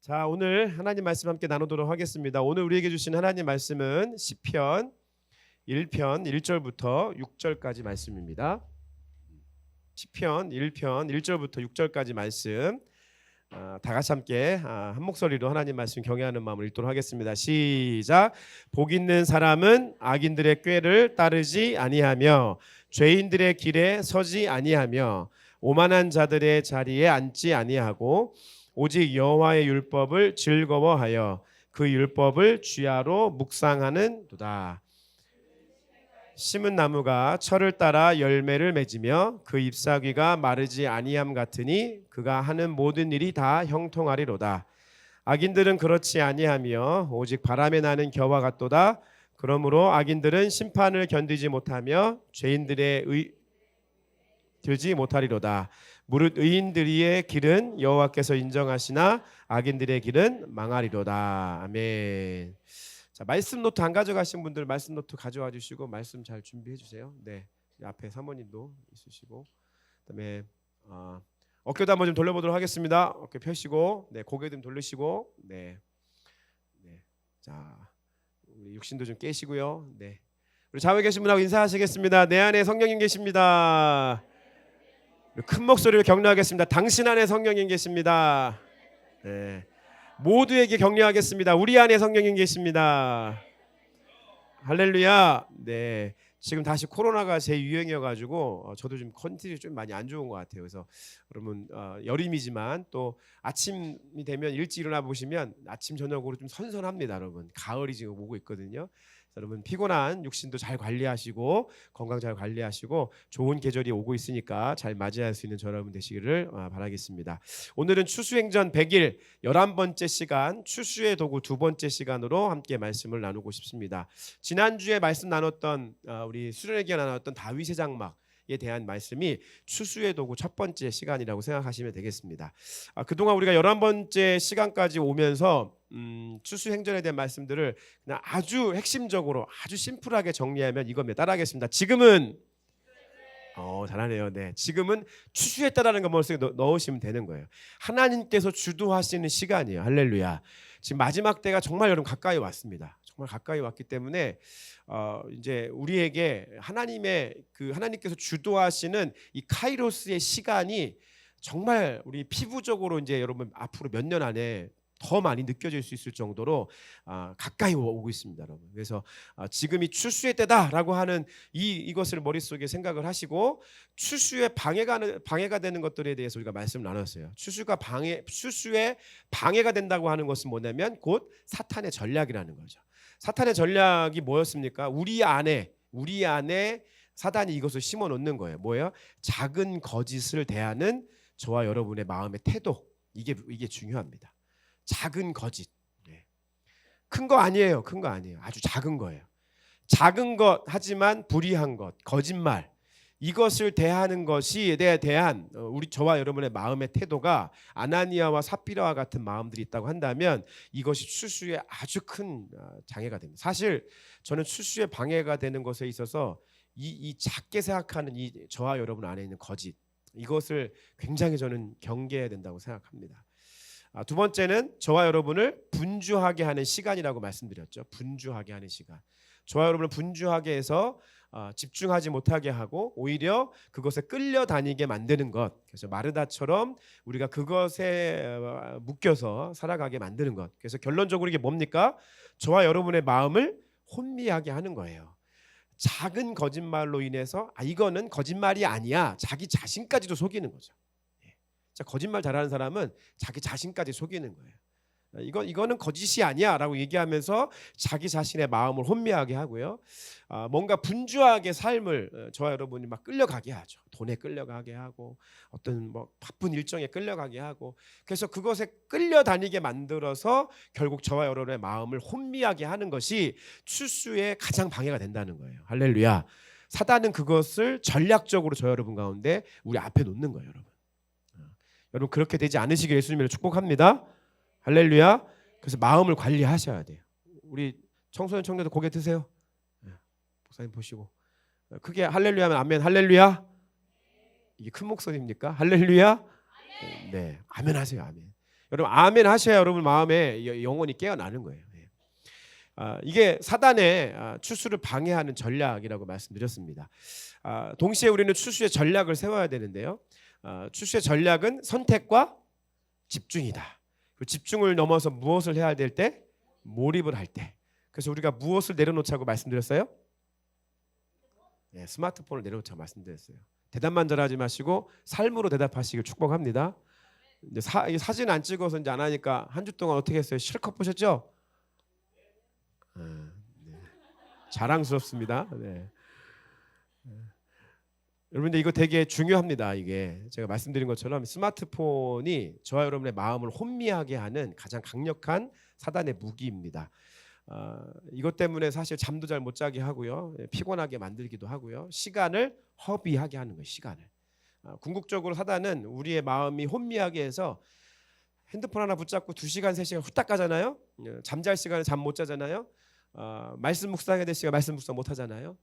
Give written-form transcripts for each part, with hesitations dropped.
자, 오늘 하나님 말씀 함께 나누도록 하겠습니다. 오늘 우리에게 주신 하나님 말씀은 시편 1편 1절부터 6절까지 말씀입니다. 시편 1편 1절부터 6절까지 말씀 다 같이 함께 한 목소리로 하나님 말씀 경외하는 마음을 읽도록 하겠습니다. 시작. 복 있는 사람은 악인들의 꾀를 따르지 아니하며 죄인들의 길에 서지 아니하며 오만한 자들의 자리에 앉지 아니하고 오직 여호와의 율법을 즐거워하여 그 율법을 주야로 묵상하는도다. 심은 나무가 철을 따라 열매를 맺으며 그 잎사귀가 마르지 아니함 같으니 그가 하는 모든 일이 다 형통하리로다. 악인들은 그렇지 아니하며 오직 바람에 나는 겨와 같도다. 그러므로 악인들은 심판을 견디지 못하며 죄인들의 들지 못하리로다. 무릇 의인들의 길은 여호와께서 인정하시나 악인들의 길은 망하리로다. 아멘. 자, 말씀 노트 안 가져가신 분들 말씀 노트 가져와 주시고 말씀 잘 준비해 주세요. 네, 앞에 사모님도 있으시고, 그다음에 어깨도 한번 좀 돌려보도록 하겠습니다. 어깨 펴시고, 네, 고개 좀 돌리시고, 네. 자, 우리 육신도 좀 깨시고요. 네, 우리 좌우에 계신 분하고 인사하시겠습니다. 내 안에 성령님 계십니다. 큰 목소리로 격려하겠습니다. 당신 안에 성령님 계십니다. 네. 모두에게 격려하겠습니다. 우리 안에 성령님 계십니다. 할렐루야. 네. 지금 다시 코로나가 재유행이어가지고 저도 좀 컨디션이 좀 많이 안 좋은 것 같아요. 그래서 여러분 여름이지만 또 아침이 되면 일찍 일어나 보시면 아침 저녁으로 좀 선선합니다. 여러분 가을이 지금 오고 있거든요. 여러분 피곤한 육신도 잘 관리하시고 건강 잘 관리하시고 좋은 계절이 오고 있으니까 잘 맞이할 수 있는 저 여러분 되시기를 바라겠습니다. 오늘은 추수행전 100일 11번째 시간 추수의 도구 2번째 시간으로 함께 말씀을 나누고 싶습니다. 지난주에 말씀 나눴던 우리 수련회 기간 나눴던 다윗의 장막에 대한 말씀이 추수의 도구 첫 번째 시간이라고 생각하시면 되겠습니다. 그동안 우리가 11번째 시간까지 오면서 추수행전에 대한 말씀들을 그냥 아주 핵심적으로 아주 심플하게 정리하면 이겁니다. 따라하겠습니다. 지금은 잘하네요. 네, 지금은 추수했다라는 거 머릿속에 넣으시면 되는 거예요. 하나님께서 주도하시는 시간이에요. 할렐루야. 지금 마지막 때가 정말 여러분 가까이 왔습니다. 정말 가까이 왔기 때문에 이제 우리에게 하나님께서 주도하시는 이 카이로스의 시간이 정말 우리 피부적으로 이제 여러분 앞으로 몇 년 안에 더 많이 느껴질 수 있을 정도로 가까이 오고 있습니다, 여러분. 그래서 지금이 추수의 때다라고 하는 이것을 머릿속에 생각을 하시고 추수에 방해가 되는 것들에 대해서 우리가 말씀을 나눴어요. 추수에 방해가 된다고 하는 것은 뭐냐면 곧 사탄의 전략이라는 거죠. 사탄의 전략이 뭐였습니까? 우리 안에 사단이 이것을 심어 놓는 거예요. 뭐예요? 작은 거짓을 대하는 저와 여러분의 마음의 태도. 이게 중요합니다. 작은 거짓. 큰 거 아니에요. 큰 거 아니에요. 아주 작은 거예요. 작은 것 하지만 불의한 것, 거짓말. 이것을 대하는 것이 대한 저와 여러분의 마음의 태도가 아나니아와 삽비라와 같은 마음들이 있다고 한다면 이것이 추수에 아주 큰 장애가 됩니다. 사실 저는 추수에 방해가 되는 것에 있어서 이 작게 생각하는 저와 여러분 안에 있는 거짓, 이것을 굉장히 저는 경계해야 된다고 생각합니다. 두 번째는 저와 여러분을 분주하게 하는 시간이라고 말씀드렸죠. 분주하게 하는 시간. 저와 여러분을 분주하게 해서 집중하지 못하게 하고 오히려 그것에 끌려다니게 만드는 것. 그래서 마르다처럼 우리가 그것에 묶여서 살아가게 만드는 것. 그래서 결론적으로 이게 뭡니까? 저와 여러분의 마음을 혼미하게 하는 거예요. 작은 거짓말로 인해서 이거는 거짓말이 아니야. 자기 자신까지도 속이는 거죠. 자, 거짓말 잘하는 사람은 자기 자신까지 속이는 거예요. 이거는 거짓이 아니야라고 얘기하면서 자기 자신의 마음을 혼미하게 하고요. 뭔가 분주하게 삶을 저와 여러분이 막 끌려가게 하죠. 돈에 끌려가게 하고 어떤 바쁜 일정에 끌려가게 하고 그래서 그것에 끌려다니게 만들어서 결국 저와 여러분의 마음을 혼미하게 하는 것이 추수에 가장 방해가 된다는 거예요. 할렐루야. 사단은 그것을 전략적으로 저 여러분 가운데 우리 앞에 놓는 거예요, 여러분. 여러분 그렇게 되지 않으시길 예수님으로 축복합니다. 할렐루야. 그래서 마음을 관리하셔야 돼요. 우리 청소년 청년들 고개 드세요. 목사님 보시고 크게 할렐루야 하면 아멘. 할렐루야. 이게 큰 목소리입니까? 할렐루야. 네, 아멘 하세요. 아멘. 여러분 아멘 하셔야 여러분 마음에 영혼이 깨어나는 거예요. 이게 사단의 추수를 방해하는 전략이라고 말씀드렸습니다. 동시에 우리는 추수의 전략을 세워야 되는데요. 추수의 전략은 선택과 집중이다. 집중을 넘어서 무엇을 해야 될 때? 몰입을 할 때. 그래서 우리가 무엇을 내려놓자고 말씀드렸어요? 네, 스마트폰을 내려놓자고 말씀드렸어요. 대답만 잘하지 마시고 삶으로 대답하시길 축복합니다. 이제 사진 안 찍어서 이제 안 하니까 한 주 동안 어떻게 했어요? 실컷 보셨죠? 네. 자랑스럽습니다. 네. 여러분들 이거 되게 중요합니다. 이게 제가 말씀드린 것처럼 스마트폰이 저와 여러분의 마음을 혼미하게 하는 가장 강력한 사단의 무기입니다. 이것 때문에 사실 잠도 잘 못 자게 하고요, 피곤하게 만들기도 하고요, 시간을 허비하게 하는 거예요. 시간을. 궁극적으로 사단은 우리의 마음이 혼미하게 해서 핸드폰 하나 붙잡고 2시간 3시간 후딱 가잖아요. 잠잘 시간에 잠 못 자잖아요. 말씀 묵상해야 될 시간에 말씀 묵상 못 하잖아요.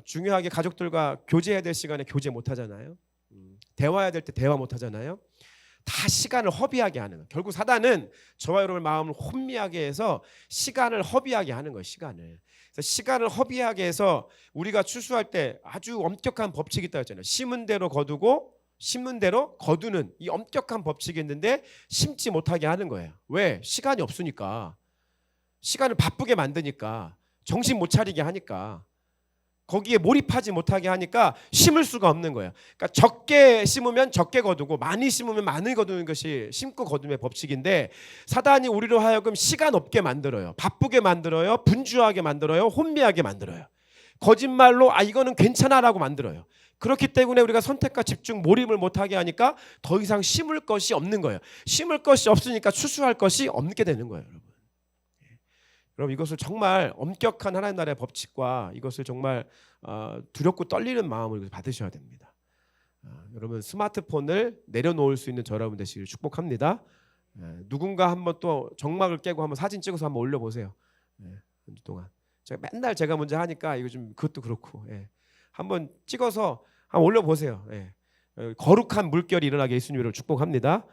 중요하게 가족들과 교제해야 될 시간에 교제 못 하잖아요. 대화해야 될 때 대화 못 하잖아요. 다 시간을 허비하게 하는 거예요. 결국 사단은 저와 여러분의 마음을 혼미하게 해서 시간을 허비하게 하는 거예요. 그래서 시간을 허비하게 해서 우리가 추수할 때 아주 엄격한 법칙이 있다고 했잖아요. 심은 대로 거두고 심는 대로 거두는 이 엄격한 법칙이 있는데 심지 못하게 하는 거예요. 왜? 시간이 없으니까. 시간을 바쁘게 만드니까. 정신 못 차리게 하니까. 거기에 몰입하지 못하게 하니까 심을 수가 없는 거예요. 그러니까 적게 심으면 적게 거두고 많이 심으면 많이 거두는 것이 심고 거둠의 법칙인데, 사단이 우리로 하여금 시간 없게 만들어요. 바쁘게 만들어요. 분주하게 만들어요. 혼미하게 만들어요. 거짓말로 이거는 괜찮아라고 만들어요. 그렇기 때문에 우리가 선택과 집중, 몰입을 못하게 하니까 더 이상 심을 것이 없는 거예요. 심을 것이 없으니까 추수할 것이 없게 되는 거예요. 여러분 이것을 정말 엄격한 하나님 나라의 법칙과 이것을 정말 두렵고 떨리는 마음을 받으셔야 됩니다. 여러분 스마트폰을 내려놓을 수 있는 저 여러분 되시길 축복합니다. 누군가 한번 또 정막을 깨고 한번 사진 찍어서 한번 올려보세요. 한 주 동안 제가 먼저 하니까 이거 좀 그것도 그렇고, 한번 찍어서 한번 올려보세요. 거룩한 물결이 일어나게 예수님으로 축복합니다.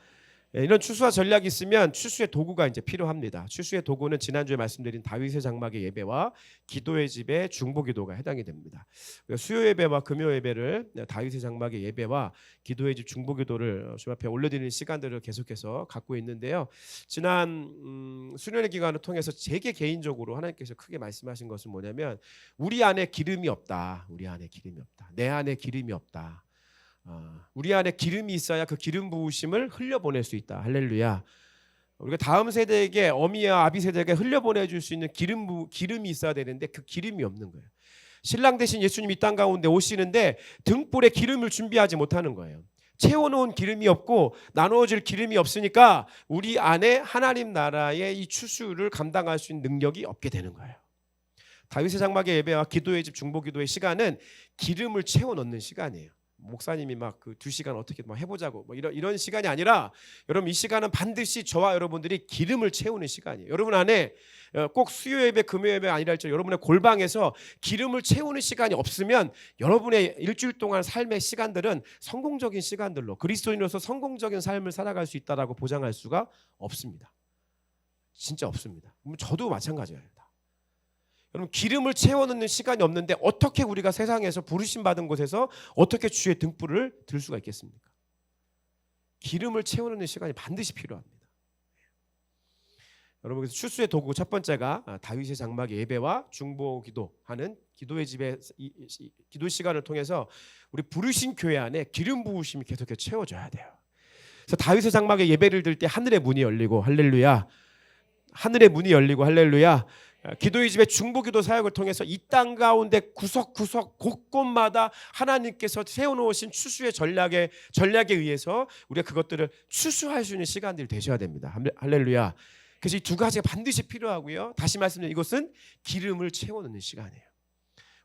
이런 추수와 전략이 있으면 추수의 도구가 이제 필요합니다. 추수의 도구는 지난주에 말씀드린 다윗의 장막의 예배와 기도의 집의 중보기도가 해당이 됩니다. 수요 예배와 금요 예배를, 다윗의 장막의 예배와 기도의 집 중보기도를 주님 앞에 올려드리는 시간들을 계속해서 갖고 있는데요. 지난 수련의 기간을 통해서 제게 개인적으로 하나님께서 크게 말씀하신 것은 뭐냐면, 우리 안에 기름이 없다. 우리 안에 기름이 없다. 내 안에 기름이 없다. 우리 안에 기름이 있어야 그 기름 부으심을 흘려보낼 수 있다. 할렐루야. 우리가 다음 세대에게, 어미와 아비 세대에게 흘려보내줄 수 있는 기름이 있어야 되는데 그 기름이 없는 거예요. 신랑 대신 예수님이 이 땅 가운데 오시는데 등불에 기름을 준비하지 못하는 거예요. 채워놓은 기름이 없고 나누어질 기름이 없으니까 우리 안에 하나님 나라의 이 추수를 감당할 수 있는 능력이 없게 되는 거예요. 다윗의 장막의 예배와 기도의 집 중보기도의 시간은 기름을 채워넣는 시간이에요. 목사님이 막 그 2시간 어떻게 막 해보자고 뭐 이런 시간이 아니라, 여러분 이 시간은 반드시 저와 여러분들이 기름을 채우는 시간이에요. 여러분 안에 꼭 수요 예배, 금요 예배 아니라 할지 여러분의 골방에서 기름을 채우는 시간이 없으면 여러분의 일주일 동안 삶의 시간들은 성공적인 시간들로, 그리스도인으로서 성공적인 삶을 살아갈 수 있다라고 보장할 수가 없습니다. 진짜 없습니다. 저도 마찬가지예요. 여러분 기름을 채워넣는 시간이 없는데 어떻게 우리가 세상에서 부르심 받은 곳에서 어떻게 주의 등불을 들 수가 있겠습니까? 기름을 채워넣는 시간이 반드시 필요합니다. 여러분, 그래서 추수의 도구 첫 번째가 다윗의 장막의 예배와 중보기도하는 기도의 집의 기도 시간을 통해서 우리 부르신 교회 안에 기름 부으심이 계속해서 채워져야 돼요. 그래서 다윗의 장막의 예배를 들 때 하늘의 문이 열리고, 할렐루야. 하늘의 문이 열리고, 할렐루야. 기도의 집의 중보기도 사역을 통해서 이 땅 가운데 구석구석 곳곳마다 하나님께서 세워놓으신 추수의 전략에 의해서 우리가 그것들을 추수할 수 있는 시간들이 되셔야 됩니다. 할렐루야. 그래서 이 두 가지가 반드시 필요하고요. 다시 말씀드리면 이것은 기름을 채워넣는 시간이에요.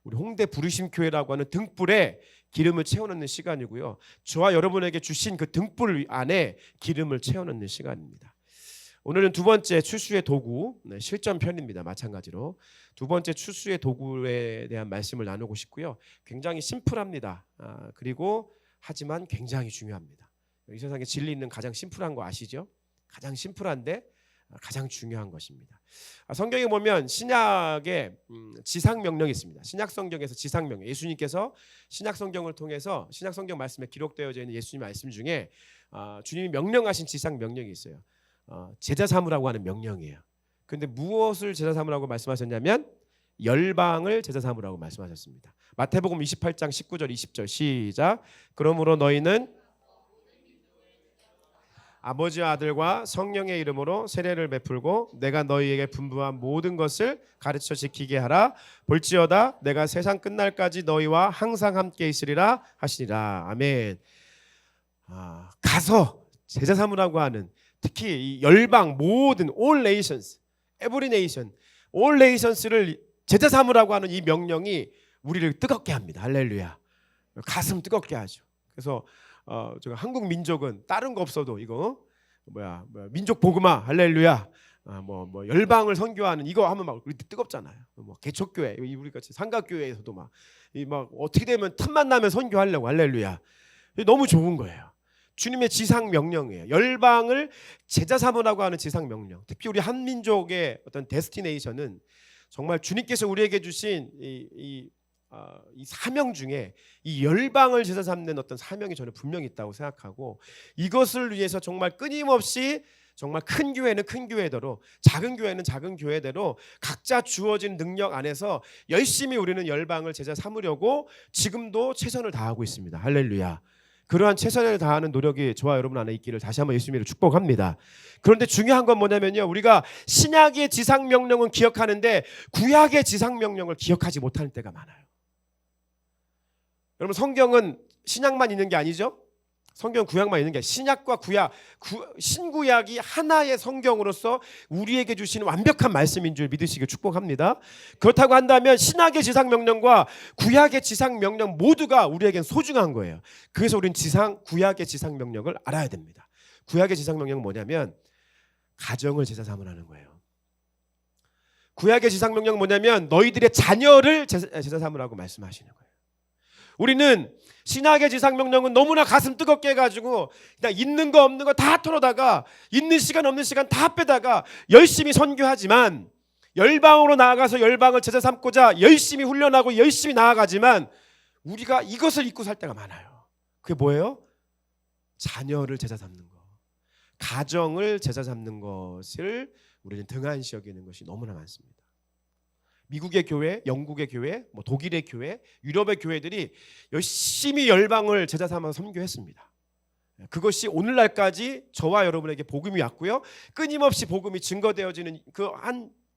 우리 홍대 부르심 교회라고 하는 등불에 기름을 채워넣는 시간이고요. 저와 여러분에게 주신 그 등불 안에 기름을 채워넣는 시간입니다. 오늘은 두 번째 추수의 도구, 실전 편입니다. 마찬가지로 두 번째 추수의 도구에 대한 말씀을 나누고 싶고요. 굉장히 심플합니다. 그리고 하지만 굉장히 중요합니다. 이 세상에 진리 있는 가장 심플한 거 아시죠? 가장 심플한데 가장 중요한 것입니다. 성경에 보면 신약에 지상 명령이 있습니다. 신약 성경에서 지상 명령. 예수님께서 신약 성경을 통해서 신약 성경 말씀에 기록되어져 있는 예수님 말씀 중에 주님이 명령하신 지상 명령이 있어요. 제자 삼으라고 하는 명령이에요. 그런데 무엇을 제자 삼으라고 말씀하셨냐면 열방을 제자 삼으라고 말씀하셨습니다. 마태복음 28장 19절 20절 시작. 그러므로 너희는 아버지와 아들과 성령의 이름으로 세례를 베풀고 내가 너희에게 분부한 모든 것을 가르쳐 지키게 하라. 볼지어다 내가 세상 끝날까지 너희와 항상 함께 있으리라 하시니라. 아멘. 가서 제자 삼으라고 하는, 특히 이 열방 모든 all nations, every nation, all nations를 제자 삼으라고 하는 이 명령이 우리를 뜨겁게 합니다. 할렐루야. 가슴 뜨겁게 하죠. 그래서 한국 민족은 다른 거 없어도 이거 민족 복음화 할렐루야, 뭐 열방을 선교하는 이거 하면 막 우리 뜨겁잖아요. 뭐 개척교회, 우리 같이 삼각교회에서도 막 어떻게 되면 틈만 나면 선교하려고 할렐루야. 너무 좋은 거예요. 주님의 지상 명령이에요. 열방을 제자 삼으라고 하는 지상 명령. 특히 우리 한민족의 어떤 데스티네이션은 정말 주님께서 우리에게 주신 이 사명 중에 이 열방을 제자 삼는 어떤 사명이 저는 분명히 있다고 생각하고, 이것을 위해서 정말 끊임없이 정말 큰 교회는 큰 교회대로, 작은 교회는 작은 교회대로 각자 주어진 능력 안에서 열심히 우리는 열방을 제자 삼으려고 지금도 최선을 다하고 있습니다. 할렐루야. 그러한 최선을 다하는 노력이 저와 여러분 안에 있기를 다시 한번 예수님을 축복합니다. 그런데 중요한 건 뭐냐면요, 우리가 신약의 지상명령은 기억하는데 구약의 지상명령을 기억하지 못하는 때가 많아요. 여러분, 성경은 신약만 있는 게 아니죠. 성경은 구약만 있는 게 아니라 신약과 구약, 신구약이 하나의 성경으로서 우리에게 주시는 완벽한 말씀인 줄 믿으시길 축복합니다. 그렇다고 한다면 신약의 지상명령과 구약의 지상명령 모두가 우리에겐 소중한 거예요. 그래서 우리는 구약의 지상명령을 알아야 됩니다. 구약의 지상명령은 뭐냐면 가정을 제자 삼으라는 거예요. 구약의 지상명령은 뭐냐면 너희들의 자녀를 제자 삼으라고 말씀하시는 거예요. 우리는 신약의 지상명령은 너무나 가슴 뜨겁게 해가지고 그냥 있는 거 없는 거 다 털어다가 있는 시간 없는 시간 다 빼다가 열심히 선교하지만, 열방으로 나아가서 열방을 제자 삼고자 열심히 훈련하고 열심히 나아가지만 우리가 이것을 잊고 살 때가 많아요. 그게 뭐예요? 자녀를 제자 삼는 거, 가정을 제자 삼는 것을 우리는 등한시 여기는 것이 너무나 많습니다. 미국의 교회, 영국의 교회, 독일의 교회, 유럽의 교회들이 열심히 열방을 제자 삼아서 선교했습니다. 그것이 오늘날까지 저와 여러분에게 복음이 왔고요, 끊임없이 복음이 증거되어지는 그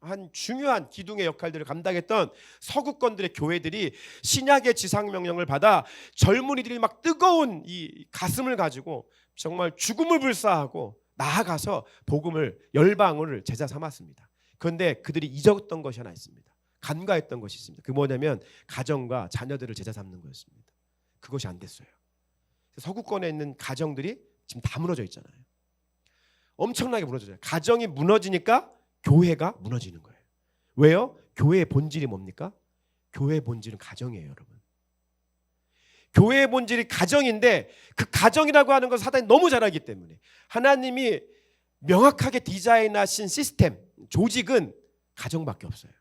한 중요한 기둥의 역할들을 감당했던 서구권들의 교회들이 신약의 지상명령을 받아 젊은이들이 막 뜨거운 이 가슴을 가지고 정말 죽음을 불사하고 나아가서 복음을, 열방을 제자 삼았습니다. 그런데 그들이 잊었던 것이 하나 있습니다. 간과했던 것이 있습니다. 그 뭐냐면 가정과 자녀들을 제자 삼는 거였습니다. 그것이 안 됐어요. 서구권에 있는 가정들이 지금 다 무너져 있잖아요. 엄청나게 무너져요. 가정이 무너지니까 교회가 무너지는 거예요. 왜요? 교회의 본질이 뭡니까? 교회의 본질은 가정이에요, 여러분. 교회의 본질이 가정인데 그 가정이라고 하는 것을 사단이 너무 잘 알기 때문에 하나님이 명확하게 디자인하신 시스템, 조직은 가정밖에 없어요.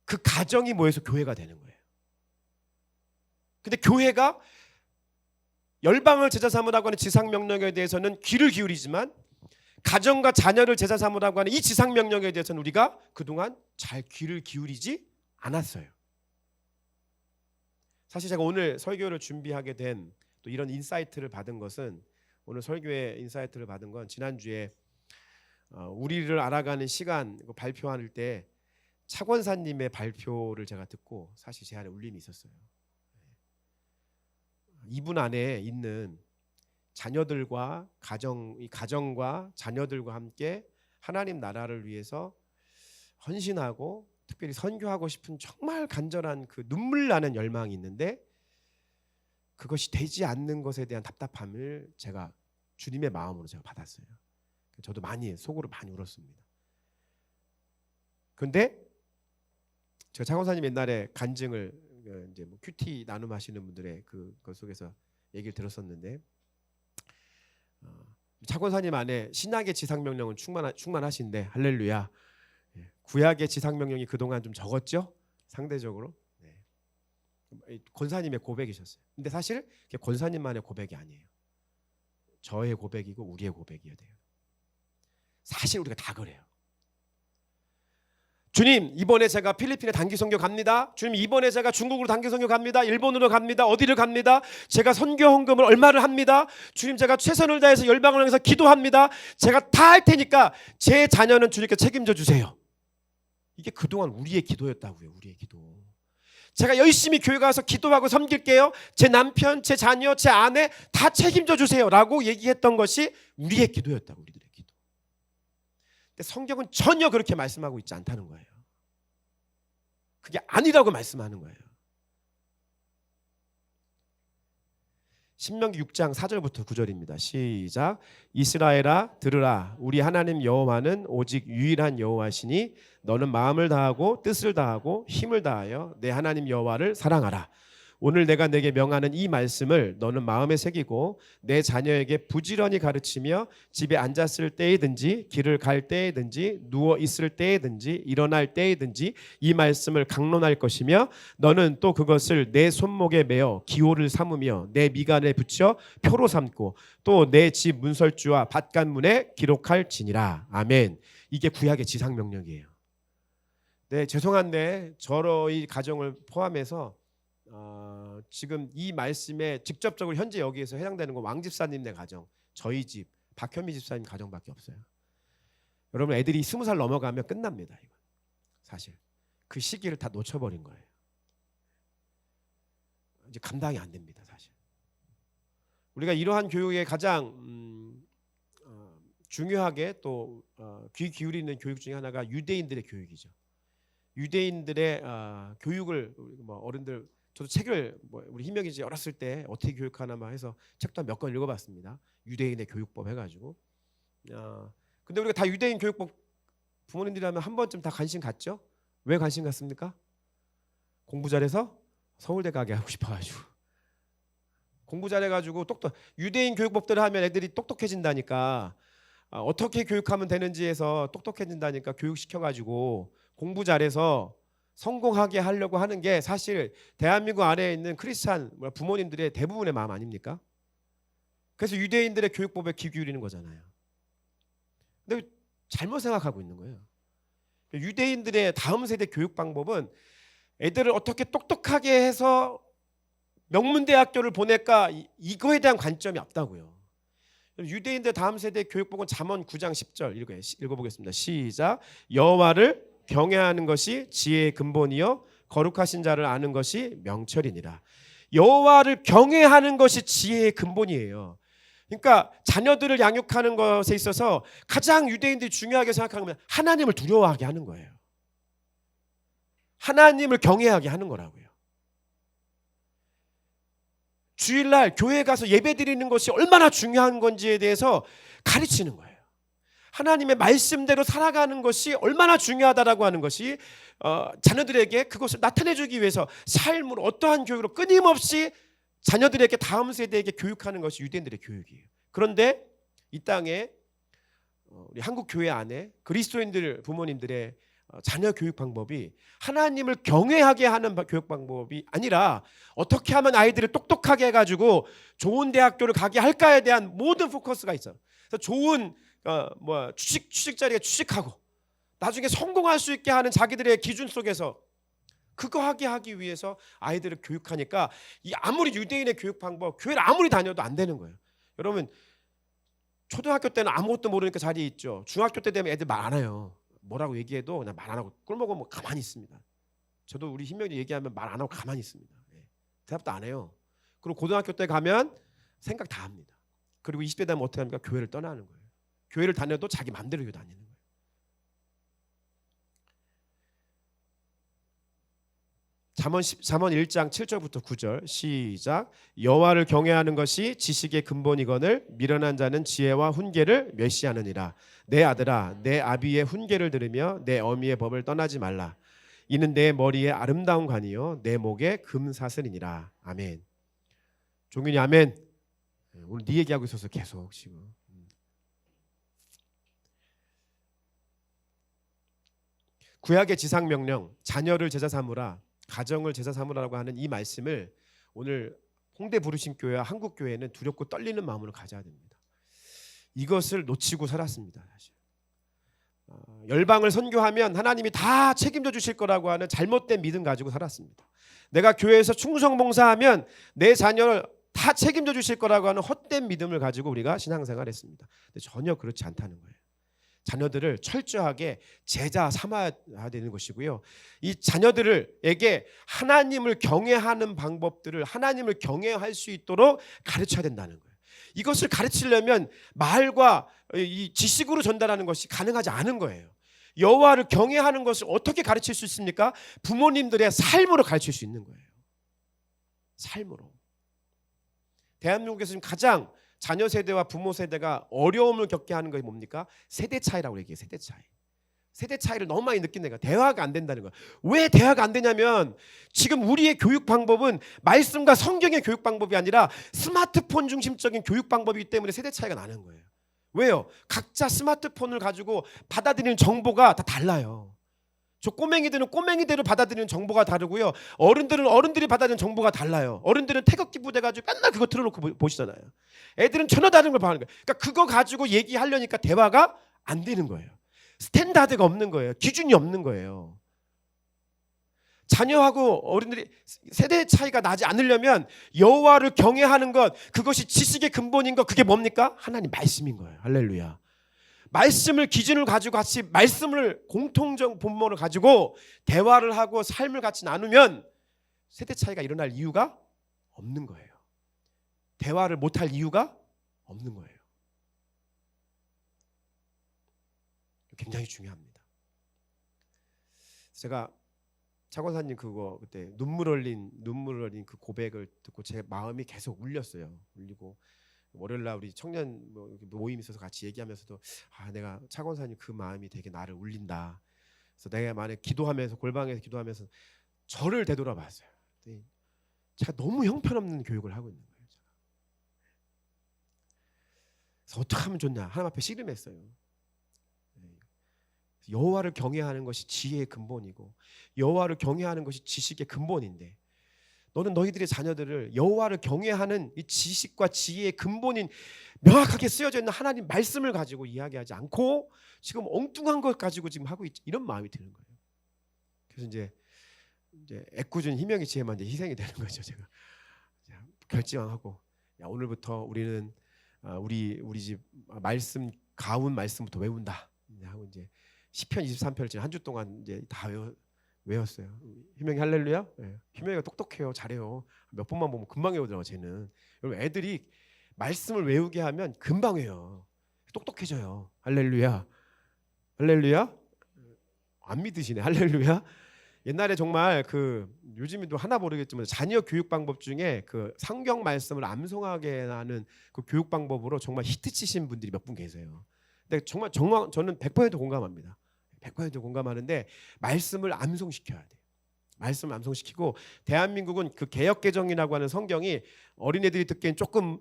그 가정이 모여서 교회가 되는 거예요. 근데 교회가 열방을 제자 삼으라고 하는 지상명령에 대해서는 귀를 기울이지만 가정과 자녀를 제자 삼으라고 하는 이 지상명령에 대해서는 우리가 그동안 잘 귀를 기울이지 않았어요. 사실 제가 오늘 설교를 준비하게 된 또 이런 인사이트를 받은 것은, 오늘 설교의 인사이트를 받은 건 지난주에 우리를 알아가는 시간 발표할 때 차권사님의 발표를 제가 듣고 사실 제 안에 울림이 있었어요. 이분 안에 있는 자녀들과 가정과 자녀들과 함께 하나님 나라를 위해서 헌신하고 특별히 선교하고 싶은 정말 간절한 그 눈물 나는 열망이 있는데 그것이 되지 않는 것에 대한 답답함을 제가 주님의 마음으로 제가 받았어요. 저도 속으로 많이 울었습니다. 그런데 제가 차권사님 옛날에 간증을 이제 큐티 나눔하시는 분들의 그 속에서 얘기를 들었었는데 차권사님 안에 신약의 지상명령은 충만하신데 할렐루야. 구약의 지상명령이 그동안 좀 적었죠? 상대적으로. 권사님의 고백이셨어요. 근데 사실 그게 권사님만의 고백이 아니에요. 저의 고백이고 우리의 고백이어야 돼요. 사실 우리가 다 그래요. 주님, 이번에 제가 필리핀에 단기 선교 갑니다. 주님, 이번에 제가 중국으로 단기 선교 갑니다. 일본으로 갑니다. 어디를 갑니다. 제가 선교 헌금을 얼마를 합니다. 주님, 제가 최선을 다해서 열방을 향해서 기도합니다. 제가 다 할 테니까 제 자녀는 주님께 책임져 주세요. 이게 그동안 우리의 기도였다고요. 우리의 기도. 제가 열심히 교회 가서 기도하고 섬길게요. 제 남편, 제 자녀, 제 아내 다 책임져 주세요 라고 얘기했던 것이 우리의 기도였다고. 우리들의 기도. 근데 성경은 전혀 그렇게 말씀하고 있지 않다는 거예요. 그게 아니라고 말씀하는 거예요. 신명기 6장 4절부터 9절입니다. 시작. 이스라엘아 들으라. 우리 하나님 여호와는 오직 유일한 여호와시니 너는 마음을 다하고 뜻을 다하고 힘을 다하여 내 하나님 여호와를 사랑하라. 오늘 내가 내게 명하는 이 말씀을 너는 마음에 새기고 내 자녀에게 부지런히 가르치며 집에 앉았을 때이든지 길을 갈 때이든지 누워 있을 때이든지 일어날 때이든지 이 말씀을 강론할 것이며 너는 또 그것을 내 손목에 매어 기호를 삼으며 내 미간에 붙여 표로 삼고 또 내 집 문설주와 밭간문에 기록할지니라. 아멘. 이게 구약의 지상명령이에요. 네, 죄송한데 저희 가정을 포함해서 지금 이 말씀에 직접적으로 현재 여기에서 해당되는 건 왕집사님네 가정, 저희 집, 박현미 집사님 가정밖에 없어요. 여러분, 애들이 20살 넘어가면 끝납니다. 이건 사실 그 시기를 다 놓쳐버린 거예요. 이제 감당이 안 됩니다. 사실 우리가 이러한 교육에 가장 중요하게 또 귀 기울이는 교육 중에 하나가 유대인들의 교육이죠. 유대인들의 교육을 뭐 어른들, 저도 책을 우리 희명이 이제 어렸을 때 어떻게 교육하나 해서 책도 몇 권 읽어봤습니다. 유대인의 교육법 해가지고. 근데 우리가 다 유대인 교육법 부모님들이라면 한 번쯤 다 관심 갖죠? 왜 관심 갖습니까? 공부 잘해서 서울대 가게 하고 싶어가지고. 공부 잘해가지고 유대인 교육법들을 하면 애들이 똑똑해진다니까. 어떻게 교육하면 되는지에서 똑똑해진다니까 교육시켜가지고 공부 잘해서 성공하게 하려고 하는 게 사실 대한민국 안에 있는 크리스찬 부모님들의 대부분의 마음 아닙니까? 그래서 유대인들의 교육법에 귀 기울이는 거잖아요. 근데 잘못 생각하고 있는 거예요. 유대인들의 다음 세대 교육 방법은 애들을 어떻게 똑똑하게 해서 명문대학교를 보낼까, 이거에 대한 관점이 없다고요. 유대인들 다음 세대 교육법은 잠언 9장 10절 읽어보겠습니다. 시작. 여호와를 경외하는 것이 지혜의 근본이요 거룩하신 자를 아는 것이 명철이니라. 여호와를 경외하는 것이 지혜의 근본이에요. 그러니까 자녀들을 양육하는 것에 있어서 가장 유대인들이 중요하게 생각하는 건 하나님을 두려워하게 하는 거예요. 하나님을 경외하게 하는 거라고요. 주일날 교회 가서 예배 드리는 것이 얼마나 중요한 건지에 대해서 가르치는 거예요. 하나님의 말씀대로 살아가는 것이 얼마나 중요하다라고 하는 것이 자녀들에게 그것을 나타내주기 위해서 삶으로 어떠한 교육으로 끊임없이 자녀들에게 다음 세대에게 교육하는 것이 유대인들의 교육이에요. 그런데 이 땅에 우리 한국 교회 안에 그리스도인들 부모님들의 자녀 교육 방법이 하나님을 경외하게 하는 교육 방법이 아니라 어떻게 하면 아이들을 똑똑하게 해가지고 좋은 대학교를 가게 할까에 대한 모든 포커스가 있어요. 그래서 좋은 취직 자리에 취직하고 나중에 성공할 수 있게 하는 자기들의 기준 속에서 그거 하기 위해서 아이들을 교육하니까 이 아무리 유대인의 교육 방법, 교회를 아무리 다녀도 안 되는 거예요. 여러분, 초등학교 때는 아무것도 모르니까 자리에 있죠. 중학교 때 되면 애들 말 안 해요. 뭐라고 얘기해도 그냥 말 안 하고 꿀먹으면 가만히 있습니다. 저도 우리 희명이 얘기하면 말 안 하고 가만히 있습니다. 대답도 안 해요. 그리고 고등학교 때 가면 생각 다 합니다. 그리고 20대 되면 어떻게 합니까? 교회를 떠나는 거예요. 교회를 다녀도 자기 마음대로 다니는 거예요. 잠언 1장 7절부터 9절 시작. 여호와를 경외하는 것이 지식의 근본이거늘 미련한 자는 지혜와 훈계를 멸시하느니라. 내 아들아 내 아비의 훈계를 들으며 내 어미의 법을 떠나지 말라. 이는 내 머리에 아름다운 관이요 내 목에 금사슬이니라. 아멘. 종균이 아멘. 오늘 네 얘기하고 있어서 계속 지금 구약의 지상명령, 자녀를 제사 삼으라, 가정을 제사 삼으라고 하는 이 말씀을 오늘 홍대 부르심교회와 한국교회는 두렵고 떨리는 마음으로 가져야 됩니다. 이것을 놓치고 살았습니다. 사실. 열방을 선교하면 하나님이 다 책임져 주실 거라고 하는 잘못된 믿음 가지고 살았습니다. 내가 교회에서 충성봉사하면 내 자녀를 다 책임져 주실 거라고 하는 헛된 믿음을 가지고 우리가 신앙생활을 했습니다. 근데 전혀 그렇지 않다는 거예요. 자녀들을 철저하게 제자 삼아야 되는 것이고요. 이 자녀들에게 하나님을 경외하는 방법들을 하나님을 경외할 수 있도록 가르쳐야 된다는 거예요. 이것을 가르치려면 말과 이 지식으로 전달하는 것이 가능하지 않은 거예요. 여호와를 경외하는 것을 어떻게 가르칠 수 있습니까? 부모님들의 삶으로 가르칠 수 있는 거예요. 삶으로. 대한민국에서 지금 가장 자녀 세대와 부모 세대가 어려움을 겪게 하는 것이 뭡니까? 세대 차이라고 얘기해요. 세대 차이. 세대 차이를 너무 많이 느낀다니까. 대화가 안 된다는 거야. 왜 대화가 안 되냐면 지금 우리의 교육 방법은 말씀과 성경의 교육 방법이 아니라 스마트폰 중심적인 교육 방법이기 때문에 세대 차이가 나는 거예요. 왜요? 각자 스마트폰을 가지고 받아들이는 정보가 다 달라요. 저 꼬맹이들은 꼬맹이대로 받아들이는 정보가 다르고요. 어른들은 어른들이 받아들이는 정보가 달라요. 어른들은 태극기 부대 가지고 맨날 그거 틀어놓고 보시잖아요. 애들은 전혀 다른 걸 봐는 거예요. 그러니까 그거 가지고 얘기하려니까 대화가 안 되는 거예요. 스탠다드가 없는 거예요. 기준이 없는 거예요. 자녀하고 어른들이 세대 차이가 나지 않으려면 여호와를 경외하는 것, 그것이 지식의 근본인 것, 그게 뭡니까? 하나님 말씀인 거예요. 할렐루야. 말씀을 기준을 가지고 같이 말씀을 공통적 본모를 가지고 대화를 하고 삶을 같이 나누면 세대 차이가 일어날 이유가 없는 거예요. 대화를 못할 이유가 없는 거예요. 굉장히 중요합니다. 제가 차권사님 그거 그때 눈물 흘린 그 고백을 듣고 제 마음이 계속 울렸어요. 울리고 월요일날 우리 청년 모임 있어서 같이 얘기하면서도 내가 차권사님 그 마음이 되게 나를 울린다. 그래서 내가 만약 기도하면서 골방에서 기도하면서 저를 되돌아봤어요. 제가 너무 형편없는 교육을 하고 있는 거예요. 제가. 그래서 어떻게 하면 좋냐 하나님 앞에 씨름했어요. 여호와를 경외하는 것이 지혜의 근본이고 여호와를 경외하는 것이 지식의 근본인데 너는 너희들의 자녀들을 여호와를 경외하는 이 지식과 지혜의 근본인 명확하게 쓰여져 있는 하나님 말씀을 가지고 이야기하지 않고 지금 엉뚱한 것 가지고 지금 하고 있지, 이런 마음이 드는 거예요. 그래서 이제 애꿎은 희명의 지혜만 이제 희생이 되는 거죠. 제가 결정하고 오늘부터 우리는 우리 집 말씀 가운 말씀부터 외운다 하고 이제 시편 23편을 지금 한 주 동안 이제 다 외웠어요. 희명이 할렐루야. 네. 희명이가 똑똑해요. 잘해요. 몇 번만 보면 금방 외우더라고. 쟤는. 여러분 애들이 말씀을 외우게 하면 금방 외워요. 똑똑해져요. 할렐루야. 할렐루야. 안 믿으시네. 할렐루야. 옛날에 정말 요즘에도 하나 모르겠지만 자녀 교육 방법 중에 그 성경 말씀을 암송하게 하는 그 교육 방법으로 정말 히트 치신 분들이 몇 분 계세요. 근데 정말 저는 100% 공감합니다. 100% 공감하는데 말씀을 암송시켜야 돼요. 말씀을 암송시키고 대한민국은 그 개역개정이라고 하는 성경이 어린애들이 듣기엔 조금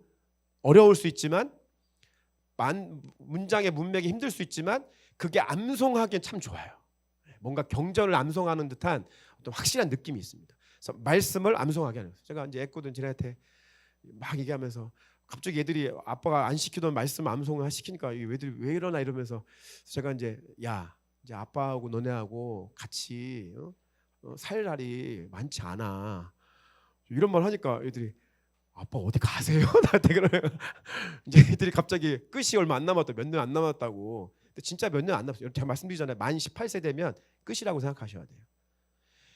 어려울 수 있지만 문장의 문맥이 힘들 수 있지만 그게 암송하기엔 참 좋아요. 뭔가 경전을 암송하는 듯한 어떤 확실한 느낌이 있습니다. 그래서 말씀을 암송하게 하는 거예요. 제가 이제 애꿎은 지네한테 막 얘기하면서 갑자기 애들이 아빠가 안 시키던 말씀 암송을 시키니까 애들이 왜 이러나 이러면서 제가 이제 이제 아빠하고 너네하고 같이 살 날이 많지 않아 이런 말 하니까 애들이 아빠 어디 가세요? 나한테 그러면 이제 애들이 갑자기 끝이 얼마 안 남았다, 몇 년 안 남았다고. 근데 진짜 몇 년 안 남았어요. 제가 말씀드리잖아요. 만 18세 되면 끝이라고 생각하셔야 돼요.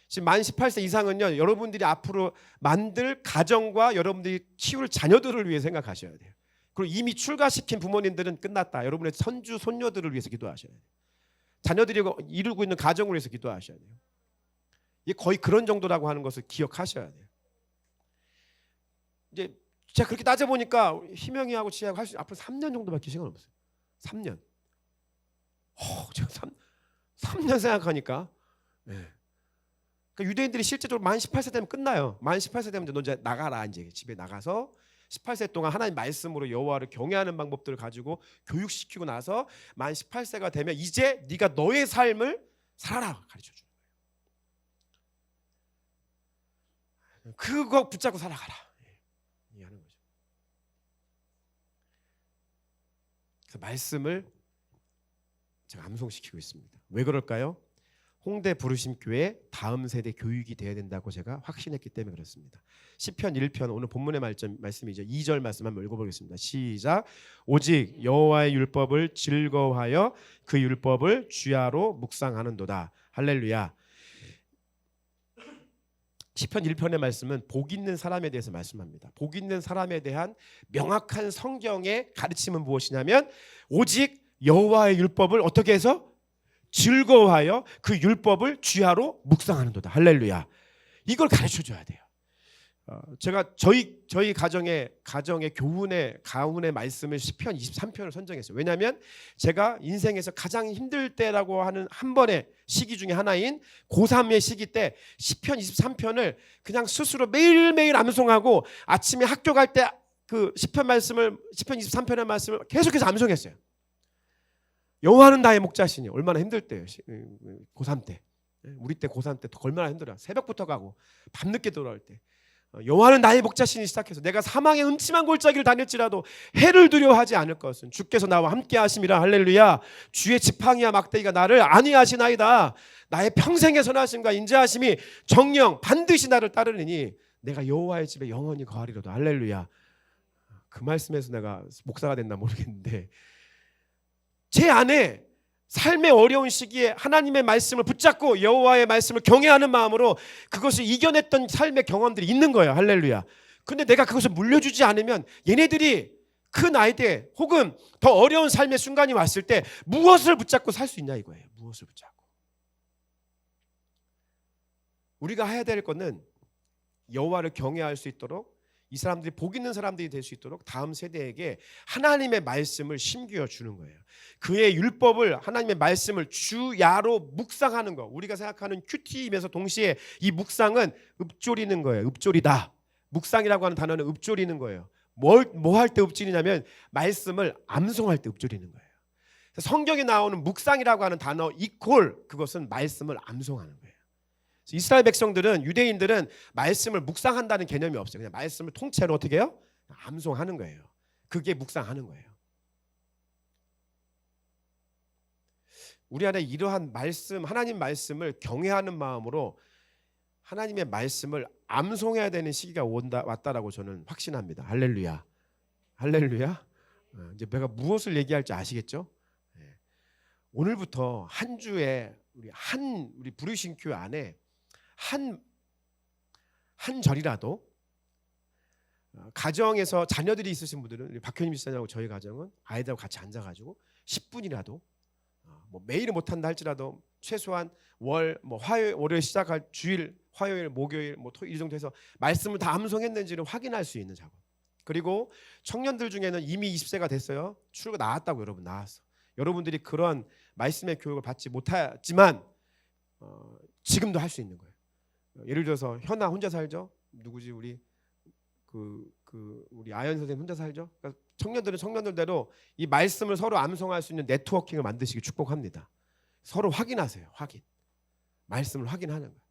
지금 만 18세 이상은요, 여러분들이 앞으로 만들 가정과 여러분들이 키울 자녀들을 위해 생각하셔야 돼요. 그리고 이미 출가시킨 부모님들은 끝났다. 여러분의 손주 손녀들을 위해서 기도하셔야 돼요. 자녀들이 이루고 있는 가정을 위해서 기도하셔야 돼요. 이게 거의 그런 정도라고 하는 것을 기억하셔야 돼요. 이제 제가 그렇게 따져보니까 희명이하고 지혜하고 할 수 앞으로 3년 정도밖에 시간 없어요. 3년. 제가 3년 생각하니까 그러니까 유대인들이 실제적으로 만 18세 되면 끝나요. 만 18세 되면 너 이제 나가라. 이제 집에 나가서 18세 동안 하나님 말씀으로 여호와를 경외하는 방법들을 가지고 교육시키고 나서 만 18세가 되면 이제 네가 너의 삶을 살아라 가르쳐 주는 거예요. 그거 붙잡고 살아가라. 얘기하는 거죠. 그래서 말씀을 제가 암송시키고 있습니다. 왜 그럴까요? 홍대 부르심교회 다음 세대 교육이 돼야 된다고 제가 확신했기 때문에 그렇습니다. 시편 1편 오늘 본문의 말씀이죠. 2절 말씀 한번 읽어보겠습니다. 시작. 오직 여호와의 율법을 즐거워하여 그 율법을 주야로 묵상하는도다. 할렐루야. 시편 1편의 말씀은 복 있는 사람에 대해서 말씀합니다. 복 있는 사람에 대한 명확한 성경의 가르침은 무엇이냐면 오직 여호와의 율법을 어떻게 해서 즐거워하여 그 율법을 주야로 묵상하는도다. 할렐루야. 이걸 가르쳐줘야 돼요. 제가 저희 가정의 가훈의 말씀을 시편 23편을 선정했어요. 왜냐하면 제가 인생에서 가장 힘들 때라고 하는 한 번의 시기 중에 하나인 고3의 시기 때 시편 23편을 그냥 스스로 매일매일 암송하고 아침에 학교 갈 때 그 시편 23편의 말씀을 계속해서 암송했어요. 여호와는 나의 목자시니. 얼마나 힘들 때요. 고3 때. 우리 때 고3 때 얼마나 힘들어요. 새벽부터 가고 밤늦게 돌아올 때. 여호와는 나의 목자시니 시작해서 내가 사망의 음침한 골짜기를 다닐지라도 해를 두려워하지 않을 것은 주께서 나와 함께 하심이라. 할렐루야. 주의 지팡이와 막대기가 나를 안위하시나이다. 나의 평생의 선하심과 인자하심이 정령 반드시 나를 따르리니 내가 여호와의 집에 영원히 거하리로다. 할렐루야. 그 말씀에서 내가 목사가 됐나 모르겠는데 제 안에 삶의 어려운 시기에 하나님의 말씀을 붙잡고 여호와의 말씀을 경외하는 마음으로 그것을 이겨냈던 삶의 경험들이 있는 거예요. 할렐루야. 근데 내가 그것을 물려주지 않으면 얘네들이 그 나이 때 혹은 더 어려운 삶의 순간이 왔을 때 무엇을 붙잡고 살 수 있냐 이거예요. 무엇을 붙잡고. 우리가 해야 될 것은 여호와를 경외할 수 있도록 이 사람들이 복 있는 사람들이 될 수 있도록 다음 세대에게 하나님의 말씀을 심겨 주는 거예요. 그의 율법을 하나님의 말씀을 주야로 묵상하는 거. 우리가 생각하는 큐티임에서 동시에 이 묵상은 읊조리는 거예요. 읊조리다. 묵상이라고 하는 단어는 읊조리는 거예요. 뭐 할 때 읊조리냐면 말씀을 암송할 때 읊조리는 거예요. 성경에 나오는 묵상이라고 하는 단어 이퀄 그것은 말씀을 암송하는 거예요. 이스라엘 백성들은 유대인들은 말씀을 묵상한다는 개념이 없어요. 그냥 말씀을 통째로 어떻게 해요? 암송하는 거예요. 그게 묵상하는 거예요. 우리 안에 이러한 말씀, 하나님 말씀을 경외하는 마음으로 하나님의 말씀을 암송해야 되는 시기가 왔다라고 저는 확신합니다. 할렐루야. 할렐루야. 이제 내가 무엇을 얘기할지 아시겠죠? 오늘부터 한 주에 우리 부르신 교회 안에 한 절이라도 가정에서 자녀들이 있으신 분들은 우리 박현임 집사님하고 저희 가정은 아이들하고 같이 앉아가지고 10분이라도 뭐 매일은 못한다 할지라도 최소한 월요일 시작할 주일 화요일 목요일 토요일 정도 해서 말씀을 다 암송했는지를 확인할 수 있는 작업. 그리고 청년들 중에는 이미 20세가 됐어요. 출가 나왔다고. 여러분 나왔어. 여러분들이 그런 말씀의 교육을 받지 못하지만 지금도 할 수 있는 거예요. 예를 들어서 현아 혼자 살죠. 누구지 우리 우리 아연 선생님 혼자 살죠. 그러니까 청년들은 청년들대로 이 말씀을 서로 암송할 수 있는 네트워킹을 만드시기 축복합니다. 서로 확인하세요. 확인. 말씀을 확인하는 거예요.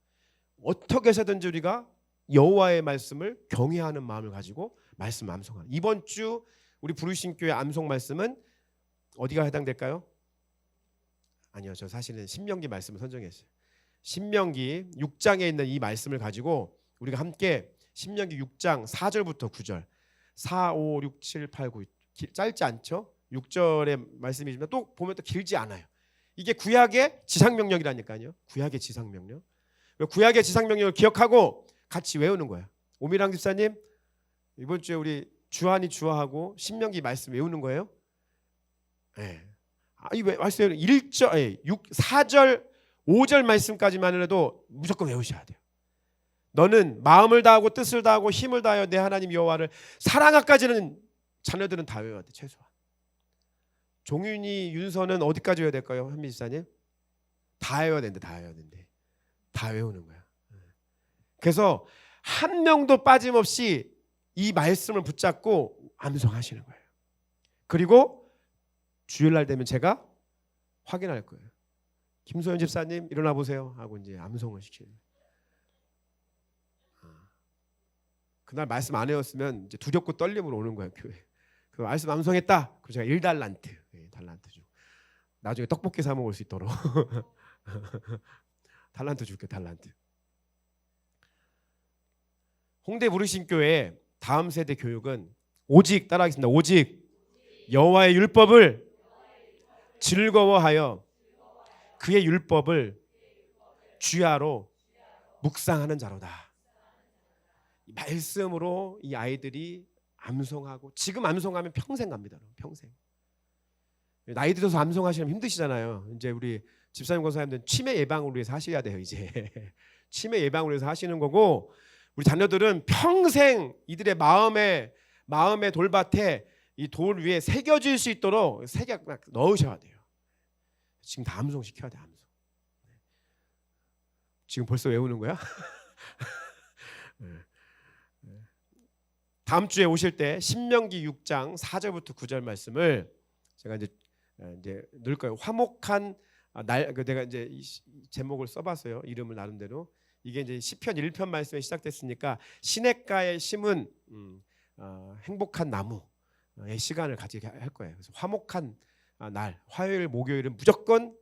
어떻게 해서든지 우리가 여호와의 말씀을 경외하는 마음을 가지고 말씀 암송하는. 이번 주 우리 부르신 교회 암송 말씀은 어디가 해당될까요? 아니요. 저 사실은 신명기 말씀을 선정했어요. 신명기 6장에 있는 이 말씀을 가지고 우리가 함께 신명기 6장 4절부터 9절 4, 5, 6, 7, 8, 9 짧지 않죠? 6절의 말씀이지만 또 보면 또 길지 않아요. 이게 구약의 지상명령이라니까요. 구약의 지상명령. 구약의 지상명령을 기억하고 같이 외우는 거예요. 오미랑 집사님 이번 주에 우리 주한이 주화하고 신명기 말씀 외우는 거예요. 네. 이 말씀 1절, 4절 5절 말씀까지만 해도 무조건 외우셔야 돼요. 너는 마음을 다하고 뜻을 다하고 힘을 다하여 내 하나님 여호와를 사랑하까지는 자녀들은 다 외워야 돼. 최소한. 종윤이 윤서는 어디까지 외워야 될까요? 현미 집사님? 다 외워야 되는데 다 외우는 거야. 그래서 한 명도 빠짐없이 이 말씀을 붙잡고 암송하시는 거예요. 그리고 주일날 되면 제가 확인할 거예요. 김소연 집사님 일어나 보세요 하고 이제 암송을 시키는. 그날 말씀 안 해왔으면 이제 두렵고 떨림으로 오는 거예요 교회. 그 말씀 암송했다. 그래서 제가 1달란트, 달란트 주. 나중에 떡볶이 사 먹을 수 있도록 달란트 줄게 달란트. 홍대 부르심교회 다음 세대 교육은 오직 따라하겠습니다. 오직 여호와의 율법을 즐거워하여 그의 율법을 주야로 묵상하는 자로다. 말씀으로 이 아이들이 암송하고, 지금 암송하면 평생 갑니다. 평생. 나이 들어서 암송하시면 힘드시잖아요. 이제 우리 집사님 권사님들은 치매 예방을 위해서 하셔야 돼요. 이제 치매 예방을 위해서 하시는 거고, 우리 자녀들은 평생 이들의 마음의 돌밭에 이 돌 위에 새겨질 수 있도록 새겨 넣으셔야 돼요. 지금 다 암송 시켜야 돼. 암송. 지금 벌써 외우는 거야? 다음 주에 오실 때 신명기 6장 4절부터 9절 말씀을 제가 이제 넣을 거예요. 화목한 날, 내가 이제 이 제목을 써봤어요. 이름을 나름대로. 이게 이제 시편 1편 말씀에 시작됐으니까 시냇가에 심은 행복한 나무의 시간을 가지게 할 거예요. 그래서 화목한 날, 화요일, 목요일은 무조건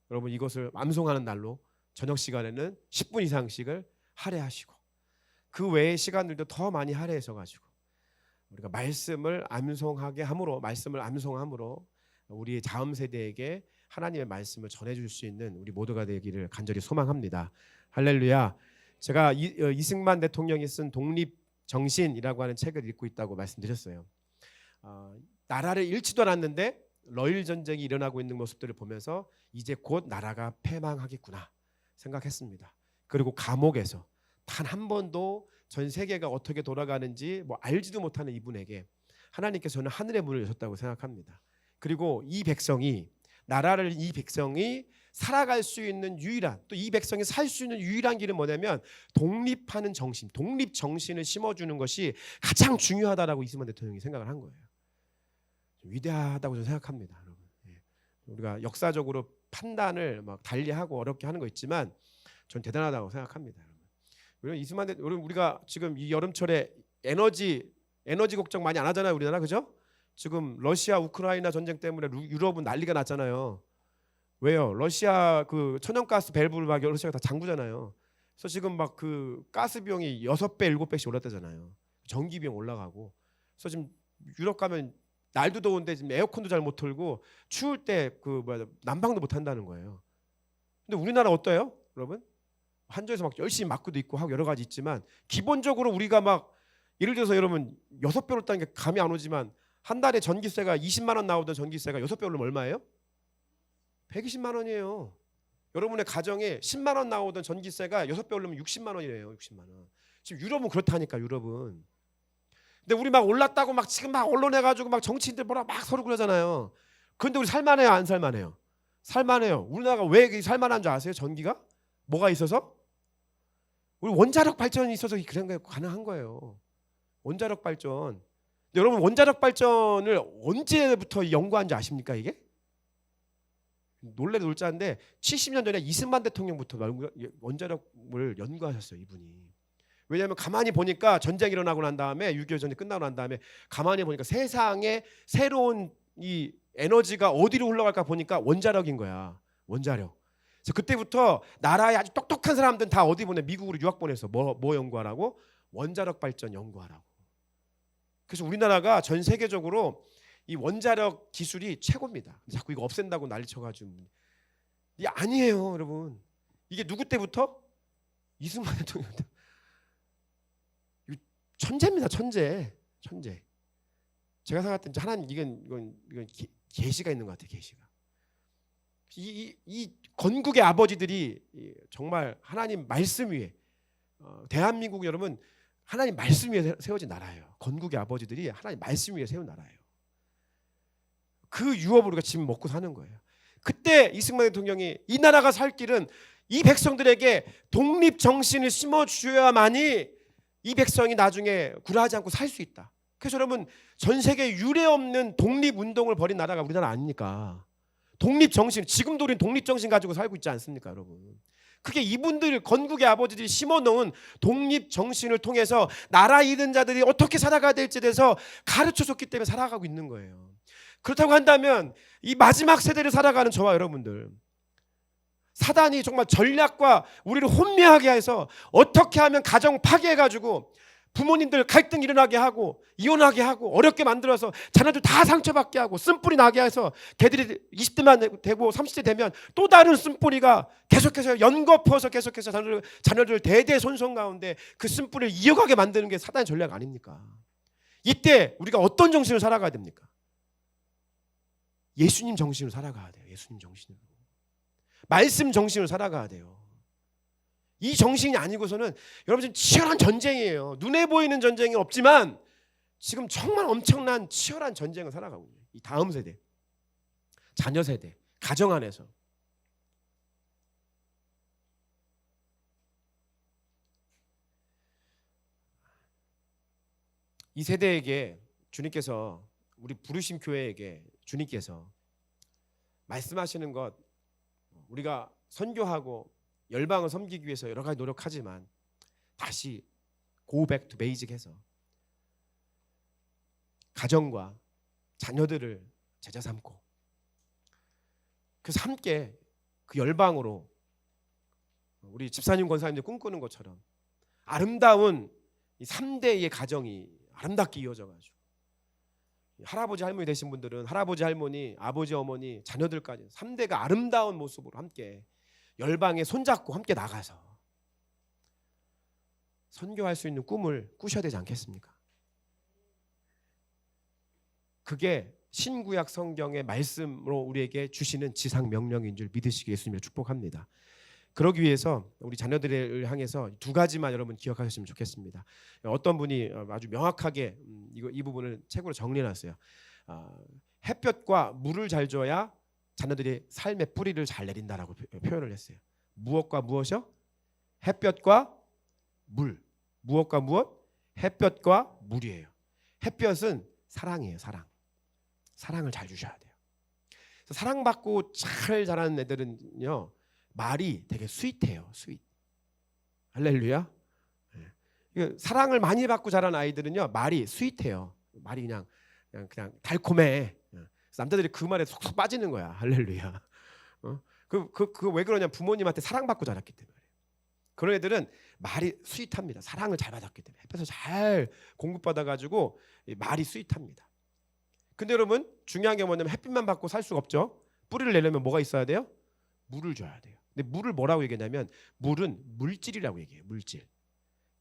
여러분 이것을 암송하는 날로 저녁 시간에는 10분 이상씩을 할애하시고, 그 외의 시간들도 더 많이 할애해서 가지고 우리가 말씀을 암송함으로 우리의 다음 세대에게 하나님의 말씀을 전해줄 수 있는 우리 모두가 되기를 간절히 소망합니다. 할렐루야. 제가 이승만 대통령이 쓴 독립정신이라고 하는 책을 읽고 있다고 말씀드렸어요. 나라를 잃지도 않았는데 러일 전쟁이 일어나고 있는 모습들을 보면서 이제 곧 나라가 패망하겠구나 생각했습니다. 그리고 감옥에서 단 한 번도 전 세계가 어떻게 돌아가는지 알지도 못하는 이분에게 하나님께서는 하늘의 문을 여셨다고 생각합니다. 그리고 이 백성이 살아갈 수 있는 유일한, 또 이 백성이 살 수 있는 유일한 길은 뭐냐면 독립하는 정신, 독립 정신을 심어주는 것이 가장 중요하다라고 이승만 대통령이 생각을 한 거예요. 위대하다고 저는 생각합니다, 여러분. 우리가 역사적으로 판단을 막 달리하고 어렵게 하는 거 있지만 전 대단하다고 생각합니다. 우리가 지금 이 여름철에 에너지 걱정 많이 안 하잖아요, 우리나라. 그죠? 지금 러시아 우크라이나 전쟁 때문에 유럽은 난리가 났잖아요. 왜요? 러시아 그 천연가스 밸브를 막 러시아가 다 잠그잖아요. 그래서 지금 막 그 가스 비용이 6배, 7배씩 올랐다잖아요. 전기 비용 올라가고. 그래서 지금 유럽 가면 날도 더운데 지금 에어컨도 잘 못 틀고 추울 때 난방도 못 한다는 거예요. 근데 우리나라 어때요, 여러분? 한전에서 막 열심히 막고도 있고 하고 여러 가지 있지만, 기본적으로 우리가 막 예를 들어서 여러분 6배 올랐다는 게 감이 안 오지만 한 달에 전기세가 20만 원 나오던 전기세가 6배 오르면 얼마예요? 120만 원이에요. 여러분의 가정에 10만 원 나오던 전기세가 6배 오르면 60만 원이래요. 60만 원. 지금 유럽은 그렇다니까, 유럽은. 근데 우리 막 올랐다고 막 지금 막 언론에 가지고 막 정치인들 뭐라 막 서로 그러잖아요. 그런데 우리 살만해요, 안 살만해요? 살만해요. 우리나라가 왜 살만한 줄 아세요? 전기가? 뭐가 있어서? 우리 원자력 발전이 있어서 그런 게 가능한 거예요. 원자력 발전. 여러분 원자력 발전을 언제부터 연구한 줄 아십니까? 이게? 놀래도 놀자인데 70년 전에 이승만 대통령부터 원자력을 연구하셨어요, 이분이. 왜냐하면 가만히 보니까 전쟁이 일어나고 난 다음에 6.25 전쟁 끝나고 난 다음에 가만히 보니까 세상에 새로운 이 에너지가 어디로 흘러갈까 보니까 원자력인 거야. 원자력. 그래서 그때부터 나라의 아주 똑똑한 사람들은 다 어디 보내? 미국으로 유학 보내서 뭐 연구하라고? 원자력 발전 연구하라고. 그래서 우리나라가 전 세계적으로 이 원자력 기술이 최고입니다. 자꾸 이거 없앤다고 난리쳐가지고. 이게 아니에요, 여러분. 이게 누구 때부터? 이승만 대통령 때. 천재입니다, 천재. 제가 생각할 때 하나님 이건 계시가 있는 것 같아요, 계시가. 이 건국의 아버지들이 정말 하나님 말씀 위에, 대한민국 여러분 하나님 말씀 위에 세워진 나라예요. 건국의 아버지들이 하나님 말씀 위에 세운 나라예요. 그 유업을 우리가 지금 먹고 사는 거예요. 그때 이승만 대통령이 이 나라가 살 길은 이 백성들에게 독립 정신을 심어주어야만이 이 백성이 나중에 굴하지 않고 살 수 있다. 그래서 여러분 전 세계 유례 없는 독립 운동을 벌인 나라가 우리나라 아닙니까? 독립정신, 지금도 우리는 독립정신 가지고 살고 있지 않습니까, 여러분? 그게 이분들 건국의 아버지들이 심어놓은 독립정신을 통해서 나라 잃은 자들이 어떻게 살아가야 될지에 대해서 가르쳐줬기 때문에 살아가고 있는 거예요. 그렇다고 한다면 이 마지막 세대를 살아가는 저와 여러분들, 사단이 정말 전략과 우리를 혼미하게 해서 어떻게 하면 가정 파괴해가지고 부모님들 갈등 일어나게 하고 이혼하게 하고 어렵게 만들어서 자녀들 다 상처받게 하고 쓴뿌리 나게 해서 걔들이 20대만 되고 30대 되면 또 다른 쓴뿌리가 계속해서 연거푸어서 계속해서 자녀들 대대손손 가운데 그 쓴뿌리를 이어가게 만드는 게 사단의 전략 아닙니까? 이때 우리가 어떤 정신으로 살아가야 됩니까? 예수님 정신으로 살아가야 돼요. 예수님 정신으로. 말씀 정신으로 살아가야 돼요. 이 정신이 아니고서는 여러분 지금 치열한 전쟁이에요. 눈에 보이는 전쟁이 없지만 지금 정말 엄청난 치열한 전쟁을 살아가고 있어요. 이 다음 세대, 자녀 세대, 가정 안에서. 이 세대에게 주님께서, 우리 부르심 교회에게 주님께서 말씀하시는 것, 우리가 선교하고 열방을 섬기기 위해서 여러 가지 노력하지만 다시 go back to basic 해서 가정과 자녀들을 제자 삼고, 그래서 함께 그 열방으로 우리 집사님 권사님들 꿈꾸는 것처럼 아름다운 이 3대의 가정이 아름답게 이어져가지고, 할아버지 할머니 되신 분들은 할아버지 할머니, 아버지 어머니, 자녀들까지 3대가 아름다운 모습으로 함께 열방에 손잡고 함께 나가서 선교할 수 있는 꿈을 꾸셔야 되지 않겠습니까? 그게 신구약 성경의 말씀으로 우리에게 주시는 지상 명령인 줄 믿으시기 예수님을 축복합니다. 그러기 위해서 우리 자녀들을 향해서 두 가지만 여러분 기억하셨으면 좋겠습니다. 어떤 분이 아주 명확하게 이 부분을 책으로 정리해놨어요. 햇볕과 물을 잘 줘야 자녀들이 삶의 뿌리를 잘 내린다라고 표현을 했어요. 무엇과 무엇이요? 햇볕과 물. 무엇과 무엇? 햇볕과 물이에요. 햇볕은 사랑이에요. 사랑. 사랑을 잘 주셔야 돼요. 그래서 사랑받고 잘 자라는 애들은요, 말이 되게 스윗해요. 스윗. 할렐루야. 사랑을 많이 받고 자란 아이들은요, 말이 스윗해요. 말이 그냥 달콤해. 남자들이 그 말에 속속 빠지는 거야. 할렐루야. 왜 그러냐? 부모님한테 사랑받고 자랐기 때문에. 그런 애들은 말이 스윗합니다. 사랑을 잘 받았기 때문에. 햇볕을 잘 공급받아가지고 말이 스윗합니다. 근데 여러분 중요한 게 뭐냐면 햇빛만 받고 살 수가 없죠. 뿌리를 내려면 뭐가 있어야 돼요? 물을 줘야 돼요. 근데 물을 뭐라고 얘기하냐면 물은 물질이라고 얘기해요. 물질.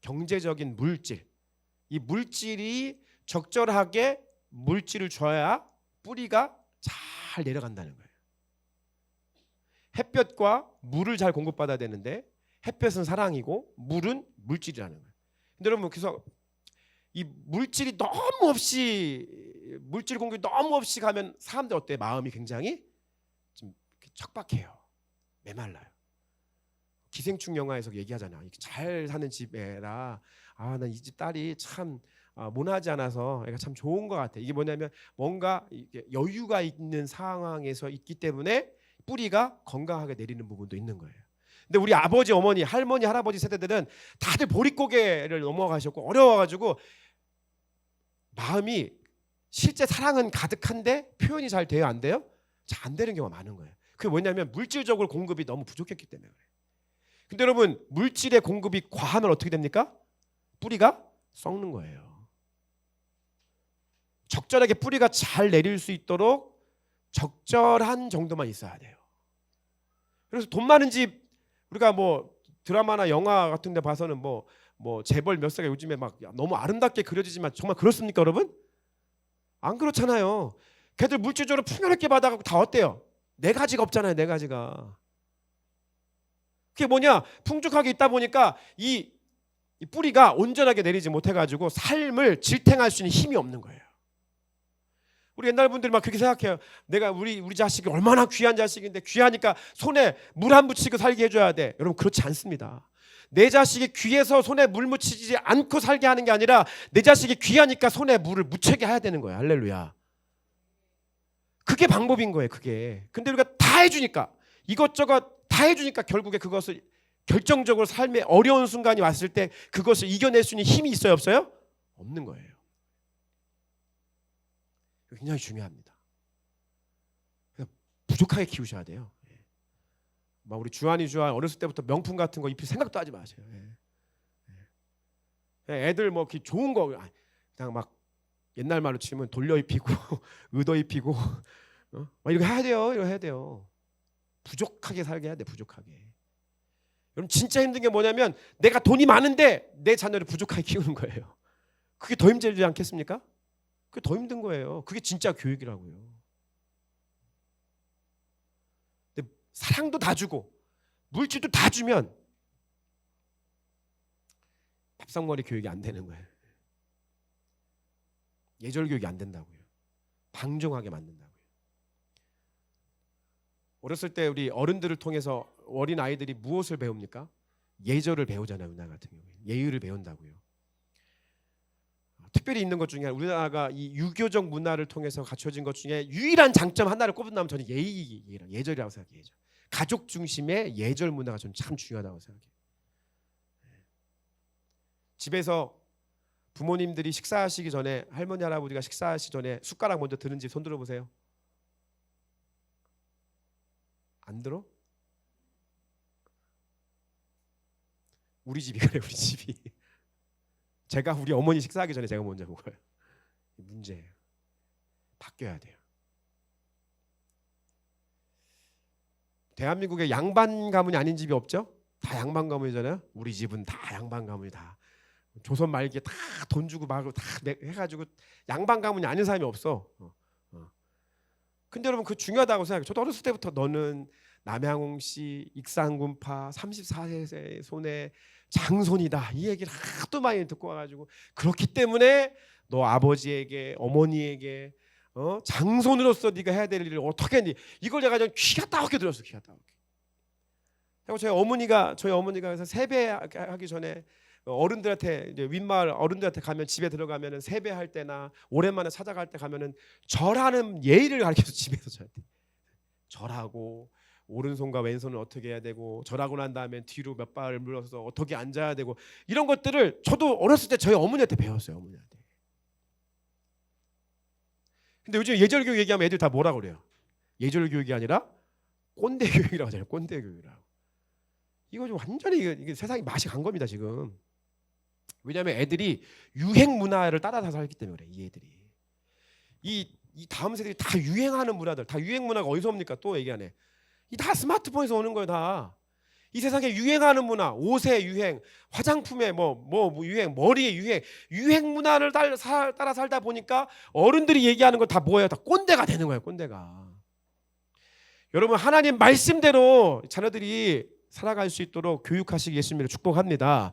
경제적인 물질. 이 물질이 적절하게 물질을 줘야 뿌리가 잘 내려간다는 거예요. 햇볕과 물을 잘 공급받아야 되는데 햇볕은 사랑이고 물은 물질이라는 거예요. 근데 여러분 그래서 이 물질이 너무 없이, 물질 공급이 너무 없이 가면 사람들 어때? 마음이 굉장히 좀 척박해요. 메말라요. 기생충 영화에서 얘기하잖아. 잘 사는 집애라, 난 이 집 딸이 참 모나지 않아서 애가 참 좋은 것 같아. 이게 뭐냐면 뭔가 여유가 있는 상황에서 있기 때문에 뿌리가 건강하게 내리는 부분도 있는 거예요. 근데 우리 아버지, 어머니, 할머니, 할아버지 세대들은 다들 보릿고개를 넘어가셨고 어려워가지고 마음이 실제 사랑은 가득한데 표현이 잘 돼요? 안 돼요? 잘 안 되는 경우가 많은 거예요. 그게 뭐냐면 물질적으로 공급이 너무 부족했기 때문에 그래요. 근데 여러분 물질의 공급이 과하면 어떻게 됩니까? 뿌리가 썩는 거예요. 적절하게 뿌리가 잘 내릴 수 있도록 적절한 정도만 있어야 돼요. 그래서 돈 많은 집, 우리가 뭐 드라마나 영화 같은 데 봐서는 뭐 재벌 몇 세가 요즘에 막 너무 아름답게 그려지지만 정말 그렇습니까 여러분? 안 그렇잖아요. 걔들 물질적으로 풍요롭게 받아가고 다 어때요? 네 가지가 없잖아요. 네 가지가. 그게 뭐냐? 풍족하게 있다 보니까 이 뿌리가 온전하게 내리지 못해가지고 삶을 질탱할 수 있는 힘이 없는 거예요. 우리 옛날 분들이 막 그렇게 생각해요. 내가 우리 자식이 얼마나 귀한 자식인데 귀하니까 손에 물 안 묻히고 살게 해줘야 돼. 여러분 그렇지 않습니다. 내 자식이 귀해서 손에 물 묻히지 않고 살게 하는 게 아니라 내 자식이 귀하니까 손에 물을 묻히게 해야 되는 거예요. 할렐루야. 그게 방법인 거예요. 그게. 근데 우리가 다 해주니까, 이것저것 다 해주니까 결국에 그것을 결정적으로 삶의 어려운 순간이 왔을 때 그것을 이겨낼 수 있는 힘이 있어요, 없어요? 없는 거예요. 굉장히 중요합니다. 그래서 부족하게 키우셔야 돼요. 막 우리 주한 어렸을 때부터 명품 같은 거 입힐 생각도 하지 마세요. 애들 뭐 좋은 거 그냥 막 옛날 말로 치면 돌려 입히고 의도 입히고 막 이렇게 해야 돼요. 이거 해야 돼요. 부족하게 살게 해야 돼. 부족하게. 여러분 진짜 힘든 게 뭐냐면 내가 돈이 많은데 내 자녀를 부족하게 키우는 거예요. 그게 더 힘들지 않겠습니까? 그게 더 힘든 거예요. 그게 진짜 교육이라고요. 근데 사랑도 다 주고 물질도 다 주면 밥상머리 교육이 안 되는 거예요. 예절 교육이 안 된다고요. 방종하게 만든다고요. 어렸을 때 우리 어른들을 통해서 어린 아이들이 무엇을 배웁니까? 예절을 배우잖아요. 우리나라 같은 경우에 예의를 배운다고요. 특별히 있는 것 중에 우리나라가 이 유교적 문화를 통해서 갖춰진 것 중에 유일한 장점 하나를 꼽는다면 저는 예절이라고 생각해요. 예절. 가족 중심의 예절 문화가 저는 참 중요하다고 생각해요. 집에서 부모님들이 식사하시기 전에 할머니 할아버지가 식사하시기 전에 숟가락 먼저 드는 집 손 들어보세요. 안 들어? 우리 집이 그래. 우리 집이 제가 우리 어머니 식사하기 전에 제가 먼저 먹어요. 문제예요. 바뀌어야 돼요. 대한민국에 양반 가문이 아닌 집이 없죠? 다 양반 가문이잖아요. 우리 집은 다 양반 가문이다. 조선 말기에 다 돈 주고 막 다 해가지고 양반 가문이 아닌 사람이 없어. 근데 여러분 그 중요하다고 생각해요. 저도 어렸을 때부터 너는 남양홍 씨 익산군파 34세 손에 장손이다 이 얘기를 하도 많이 듣고 와가지고 그렇기 때문에 너 아버지에게 어머니에게 장손으로서 네가 해야 될 일을 어떻게 했니? 이걸 내가 좀 귀가 따갑게 들었어. 귀가 따갑게. 그리고 저희 어머니가 그래서 세배하기 전에 어른들한테 이제 윗마을 어른들한테 가면 집에 들어가면은 세배할 때나 오랜만에 찾아갈 때 가면은 절하는 예의를 가르쳐서 집에서 저한테 절하고 오른손과 왼손을 어떻게 해야 되고 절하고 난 다음에 뒤로 몇 발을 물어서 어떻게 앉아야 되고 이런 것들을 저도 어렸을 때 저희 어머니한테 배웠어요. 어머니한테. 근데 요즘 예절 교육 얘기하면 애들 다 뭐라 그래요? 예절 교육이 아니라 꼰대 교육이라고 하잖아요. 꼰대 교육이라고. 이거 좀 완전히 이게 세상이 맛이 간 겁니다 지금. 왜냐하면 애들이 유행 문화를 따라서 살기 때문에 그래. 이 애들이 이 다음 세대들이 다 유행하는 문화들, 다 유행 문화가 어디서 옵니까? 또 얘기하네. 이 다 스마트폰에서 오는 거예요. 다. 이 세상에 유행하는 문화, 옷의 유행, 화장품의 뭐 유행, 머리의 유행 문화를 따라 살다 보니까 어른들이 얘기하는 거 다 뭐예요? 다 꼰대가 되는 거예요. 꼰대가. 여러분 하나님 말씀대로 자녀들이 살아갈 수 있도록 교육하시기 예수님을 축복합니다.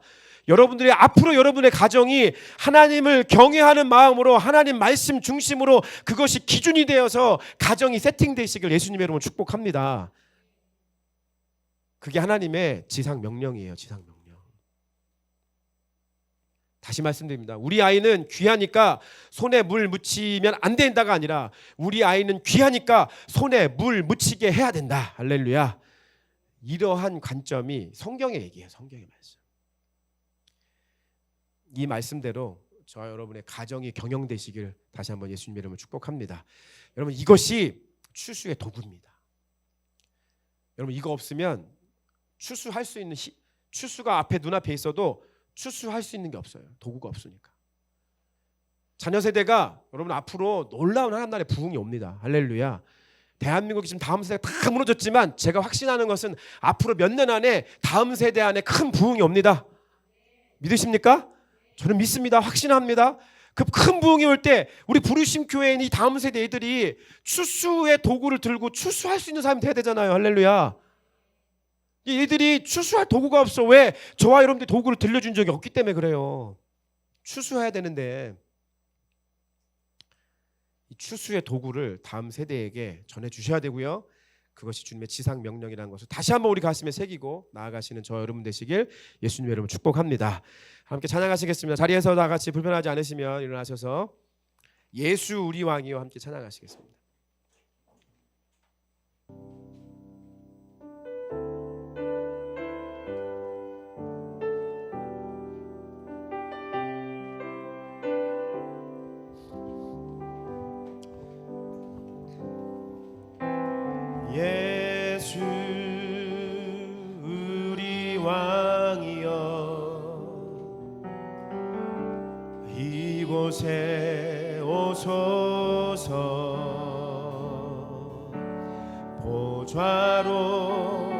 여러분들이 앞으로 여러분의 가정이 하나님을 경외하는 마음으로 하나님 말씀 중심으로 그것이 기준이 되어서 가정이 세팅되시길 예수님의 이름으로 축복합니다. 그게 하나님의 지상 명령이에요. 지상 명령. 다시 말씀드립니다. 우리 아이는 귀하니까 손에 물 묻히면 안 된다가 아니라 우리 아이는 귀하니까 손에 물 묻히게 해야 된다. 할렐루야. 이러한 관점이 성경의 얘기예요. 성경의 말씀. 이 말씀대로 저와 여러분의 가정이 경영되시길 다시 한번 예수님의 이름으로 축복합니다. 여러분 이것이 추수의 도구입니다. 여러분 이거 없으면 추수할 수 있는 추수가 눈앞에 있어도 추수할 수 있는 게 없어요. 도구가 없으니까. 자녀 세대가 여러분 앞으로 놀라운 하나님의 부흥이 옵니다. 할렐루야. 대한민국이 지금 다음 세대가 다 무너졌지만 제가 확신하는 것은 앞으로 몇 년 안에 다음 세대 안에 큰 부흥이 옵니다. 믿으십니까? 저는 믿습니다. 확신합니다. 그 큰 부흥이 올 때 우리 부르심 교회인 이 다음 세대 애들이 추수의 도구를 들고 추수할 수 있는 사람이 돼야 되잖아요. 할렐루야. 이 애들이 추수할 도구가 없어. 왜? 저와 여러분들이 도구를 들려준 적이 없기 때문에 그래요. 추수해야 되는데 이 추수의 도구를 다음 세대에게 전해주셔야 되고요. 그것이 주님의 지상 명령이라는 것을 다시 한번 우리 가슴에 새기고 나아가시는 저 여러분 되시길 예수님의 이름으로 축복합니다. 함께 찬양하시겠습니다. 자리에서 다 같이 불편하지 않으시면 일어나셔서 예수 우리 왕이여 함께 찬양하시겠습니다. 왕이여 이곳에 오소서 보좌로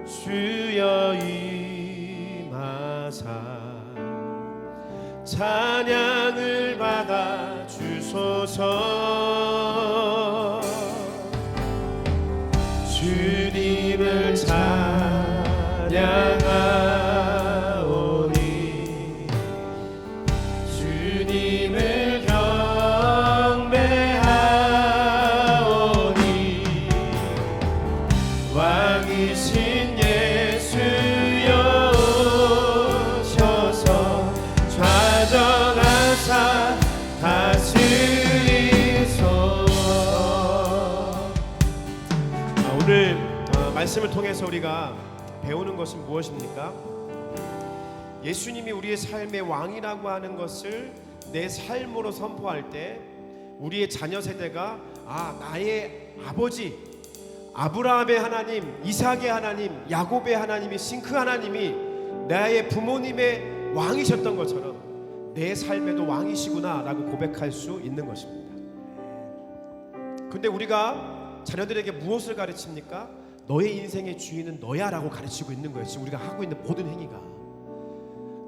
주여 임하사 찬양을 받아 주소서 주님을 찬양하오니 주님을 경배하오니 왕이신 예수여 오셔서 좌정하사 다스리소서. 오늘 말씀을 통해서 우리가 배우는 것은 무엇입니까? 예수님이 우리의 삶의 왕이라고 하는 것을 내 삶으로 선포할 때 우리의 자녀 세대가 나의 아버지 아브라함의 하나님, 이삭의 하나님, 야곱의 하나님이신 그 하나님이 나의 부모님의 왕이셨던 것처럼 내 삶에도 왕이시구나 라고 고백할 수 있는 것입니다. 근데 우리가 자녀들에게 무엇을 가르칩니까? 너의 인생의 주인은 너야 라고 가르치고 있는 거예요. 지금 우리가 하고 있는 모든 행위가.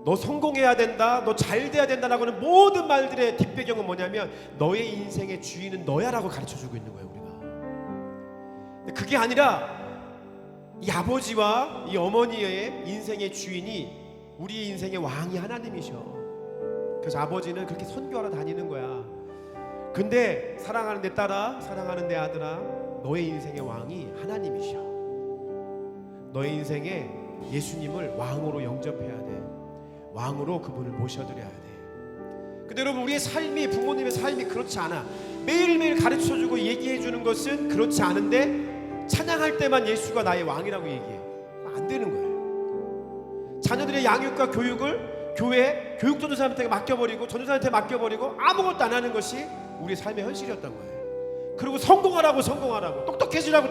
너 성공해야 된다, 너 잘 돼야 된다라고 하는 모든 말들의 뒷배경은 뭐냐면 너의 인생의 주인은 너야 라고 가르쳐주고 있는 거예요. 우리가. 근데 그게 아니라 이 아버지와 이 어머니의 인생의 주인이 우리 인생의 왕이 하나님이셔. 그래서 아버지는 그렇게 선교하러 다니는 거야. 근데 사랑하는 내 딸아, 사랑하는 내 아들아, 너의 인생의 왕이 하나님이셔. 너의 인생에 예수님을 왕으로 영접해야 돼. 왕으로 그분을 모셔드려야 돼. 근데 여러분, 우리의 삶이, 부모님의 삶이 그렇지 않아. 매일매일 가르쳐주고 얘기해주는 것은 그렇지 않은데 찬양할 때만 예수가 나의 왕이라고 얘기해. 안 되는 거예요. 자녀들의 양육과 교육을 교회 교육 전도사한테 맡겨버리고 전도사한테 맡겨버리고 아무것도 안 하는 것이 우리의 삶의 현실이었던 거예요. 그리고 성공하라고 똑똑해지라고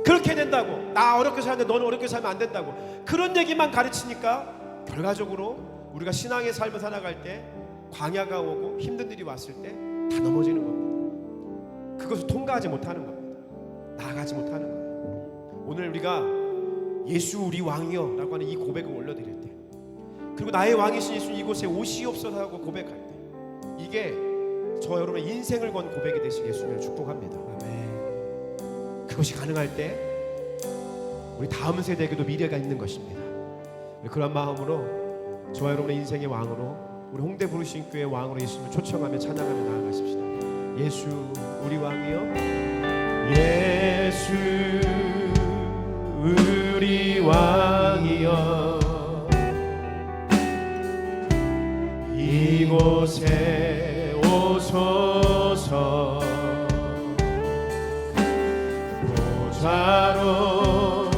그렇게 된다고, 나 어렵게 사는데 너는 어렵게 살면 안 된다고, 그런 얘기만 가르치니까 결과적으로 우리가 신앙의 삶을 살아갈 때 광야가 오고 힘든 일이 왔을 때 다 넘어지는 겁니다. 그것을 통과하지 못하는 겁니다. 나아가지 못하는 거예요. 오늘 우리가 예수 우리 왕이여 라고 하는 이 고백을 올려드릴 때, 그리고 나의 왕이신 예수 이곳에 오시옵소서 하고 고백할 때, 이게 저 여러분의 인생을 건 고백이 되시길 예수님을 축복합니다. 아멘. 그것이 가능할 때 우리 다음 세대에게도 미래가 있는 것입니다. 그런 마음으로 저와 여러분의 인생의 왕으로, 우리 홍대 부르신 교회 왕으로 예수님을 초청하며 찬양하며 나아가십시다. 예수 우리 왕이여, 예수 우리 왕이여, 이곳에 오소서, 보좌로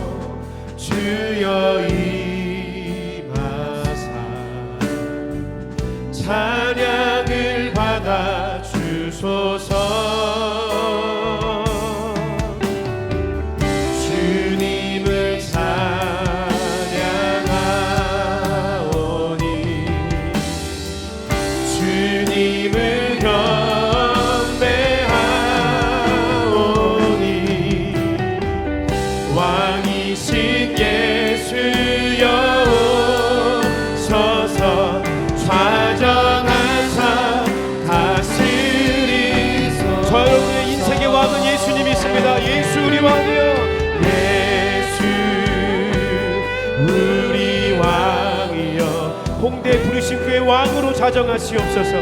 주여 임하사 찬양을 받아 주소서. 주님을 찬양하오니 주님을 경배하오니 왕이신 예수여 오셔서 좌정하사 다스리소서. 저 여러분의 인생의 왕은 예수님이십니다. 예수 우리 왕이여, 예수 우리 왕이여, 홍대 부르신 그의 왕으로 좌정하시옵소서.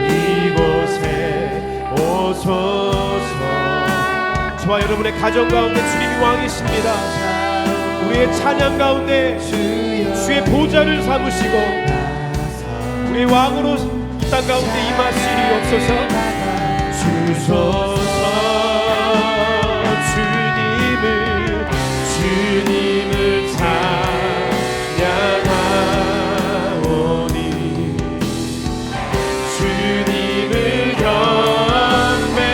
이곳에 오소서. 저와 여러분의 가정 가운데 주님이 왕이십니다. 우리의 찬양 가운데 주의 보좌를 삼으시고 우리의 왕으로 이 땅 가운데 임하시리옵소서. 주소서. 주님을 찬양하오니 주님을 경배하오니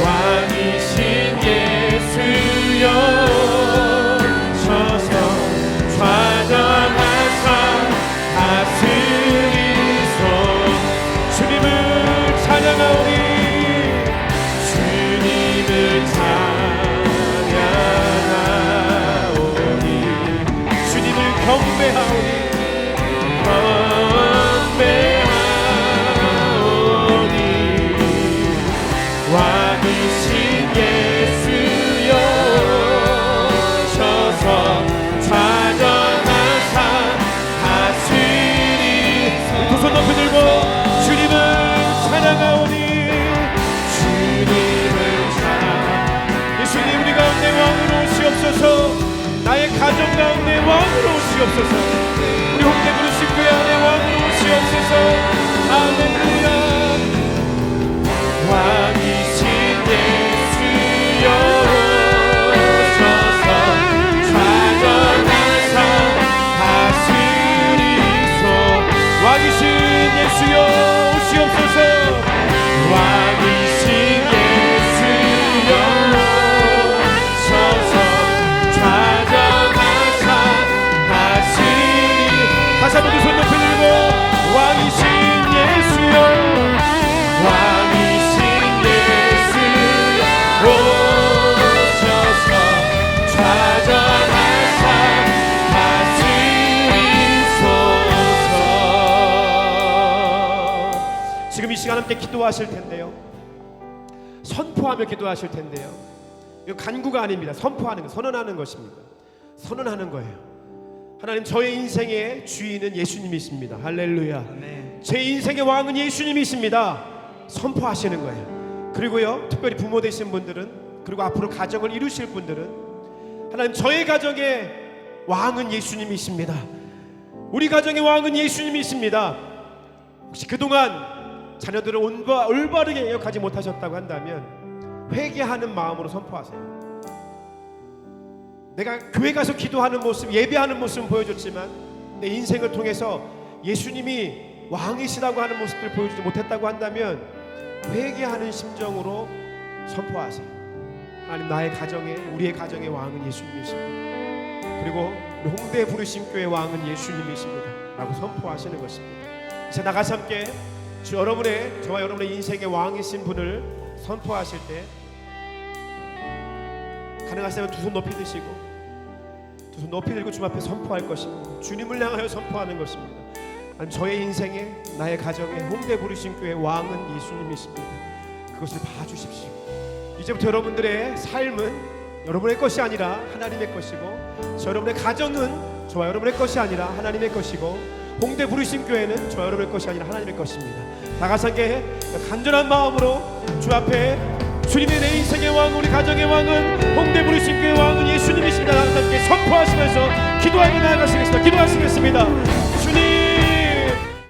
왕이신 예수 왕으로 오시옵소서. 우리 홍대 부르신 교회 안에 왕으로 오시옵소서. 할렐루야. 왕이신 예수여 오셔서 좌정하사 다스리소. 왕이신 예수여 오시옵소서. 왕이신 예수여 오셔서 좌정하사 다스리. 다시 한번 두 손 높이 들고 왕이신 예수여 왕이신 예수여 오셔서 좌정하사 다스리소서. 지금 이 시간 함께 기도하실 텐데요, 선포하며 기도하실 텐데요, 이거 간구가 아닙니다. 선포하는 거, 선언하는 것입니다. 선언하는 거예요. 하나님, 저의 인생의 주인은 예수님이십니다. 할렐루야. 아멘. 제 인생의 왕은 예수님이십니다. 선포하시는 거예요. 그리고요, 특별히 부모 되신 분들은, 그리고 앞으로 가정을 이루실 분들은, 하나님, 저의 가정의 왕은 예수님이십니다. 우리 가정의 왕은 예수님이십니다. 혹시 그동안 자녀들을 올바르게 개혁하지 못하셨다고 한다면 회개하는 마음으로 선포하세요. 내가 교회 가서 기도하는 모습, 예배하는 모습은 보여줬지만 내 인생을 통해서 예수님이 왕이시라고 하는 모습들을 보여주지 못했다고 한다면 회개하는 심정으로 선포하세요. 하나님, 나의 가정에, 우리의 가정의 왕은 예수님이십니다. 그리고 우리 홍대 부르심 교회 왕은 예수님이십니다 라고 선포하시는 것입니다. 이제 나가서 함께 저와 여러분의 인생의 왕이신 분을 선포하실 때 가능하시면 두 손 높이 드시고, 두 손 높이 들고 주님 앞에 선포할 것입니다. 주님을 향하여 선포하는 것입니다. 아니, 저의 인생에, 나의 가정에 홍대 부르심 교회 왕은 예수님이십니다. 그것을 봐주십시오. 이제부터 여러분들의 삶은 여러분의 것이 아니라 하나님의 것이고, 여러분의 가정은 저와 여러분의 것이 아니라 하나님의 것이고, 홍대 부르심 교회는 저와 여러분의 것이 아니라 하나님의 것입니다. 나가서 함께 간절한 마음으로 주 앞에, 주님의 내 인생의 왕, 우리 가정의 왕은, 홍대 부르심 교회 왕은 예수님이십니다. 함께 선포하시면서 기도하며 나아가시겠습니다. 기도하시겠습니다.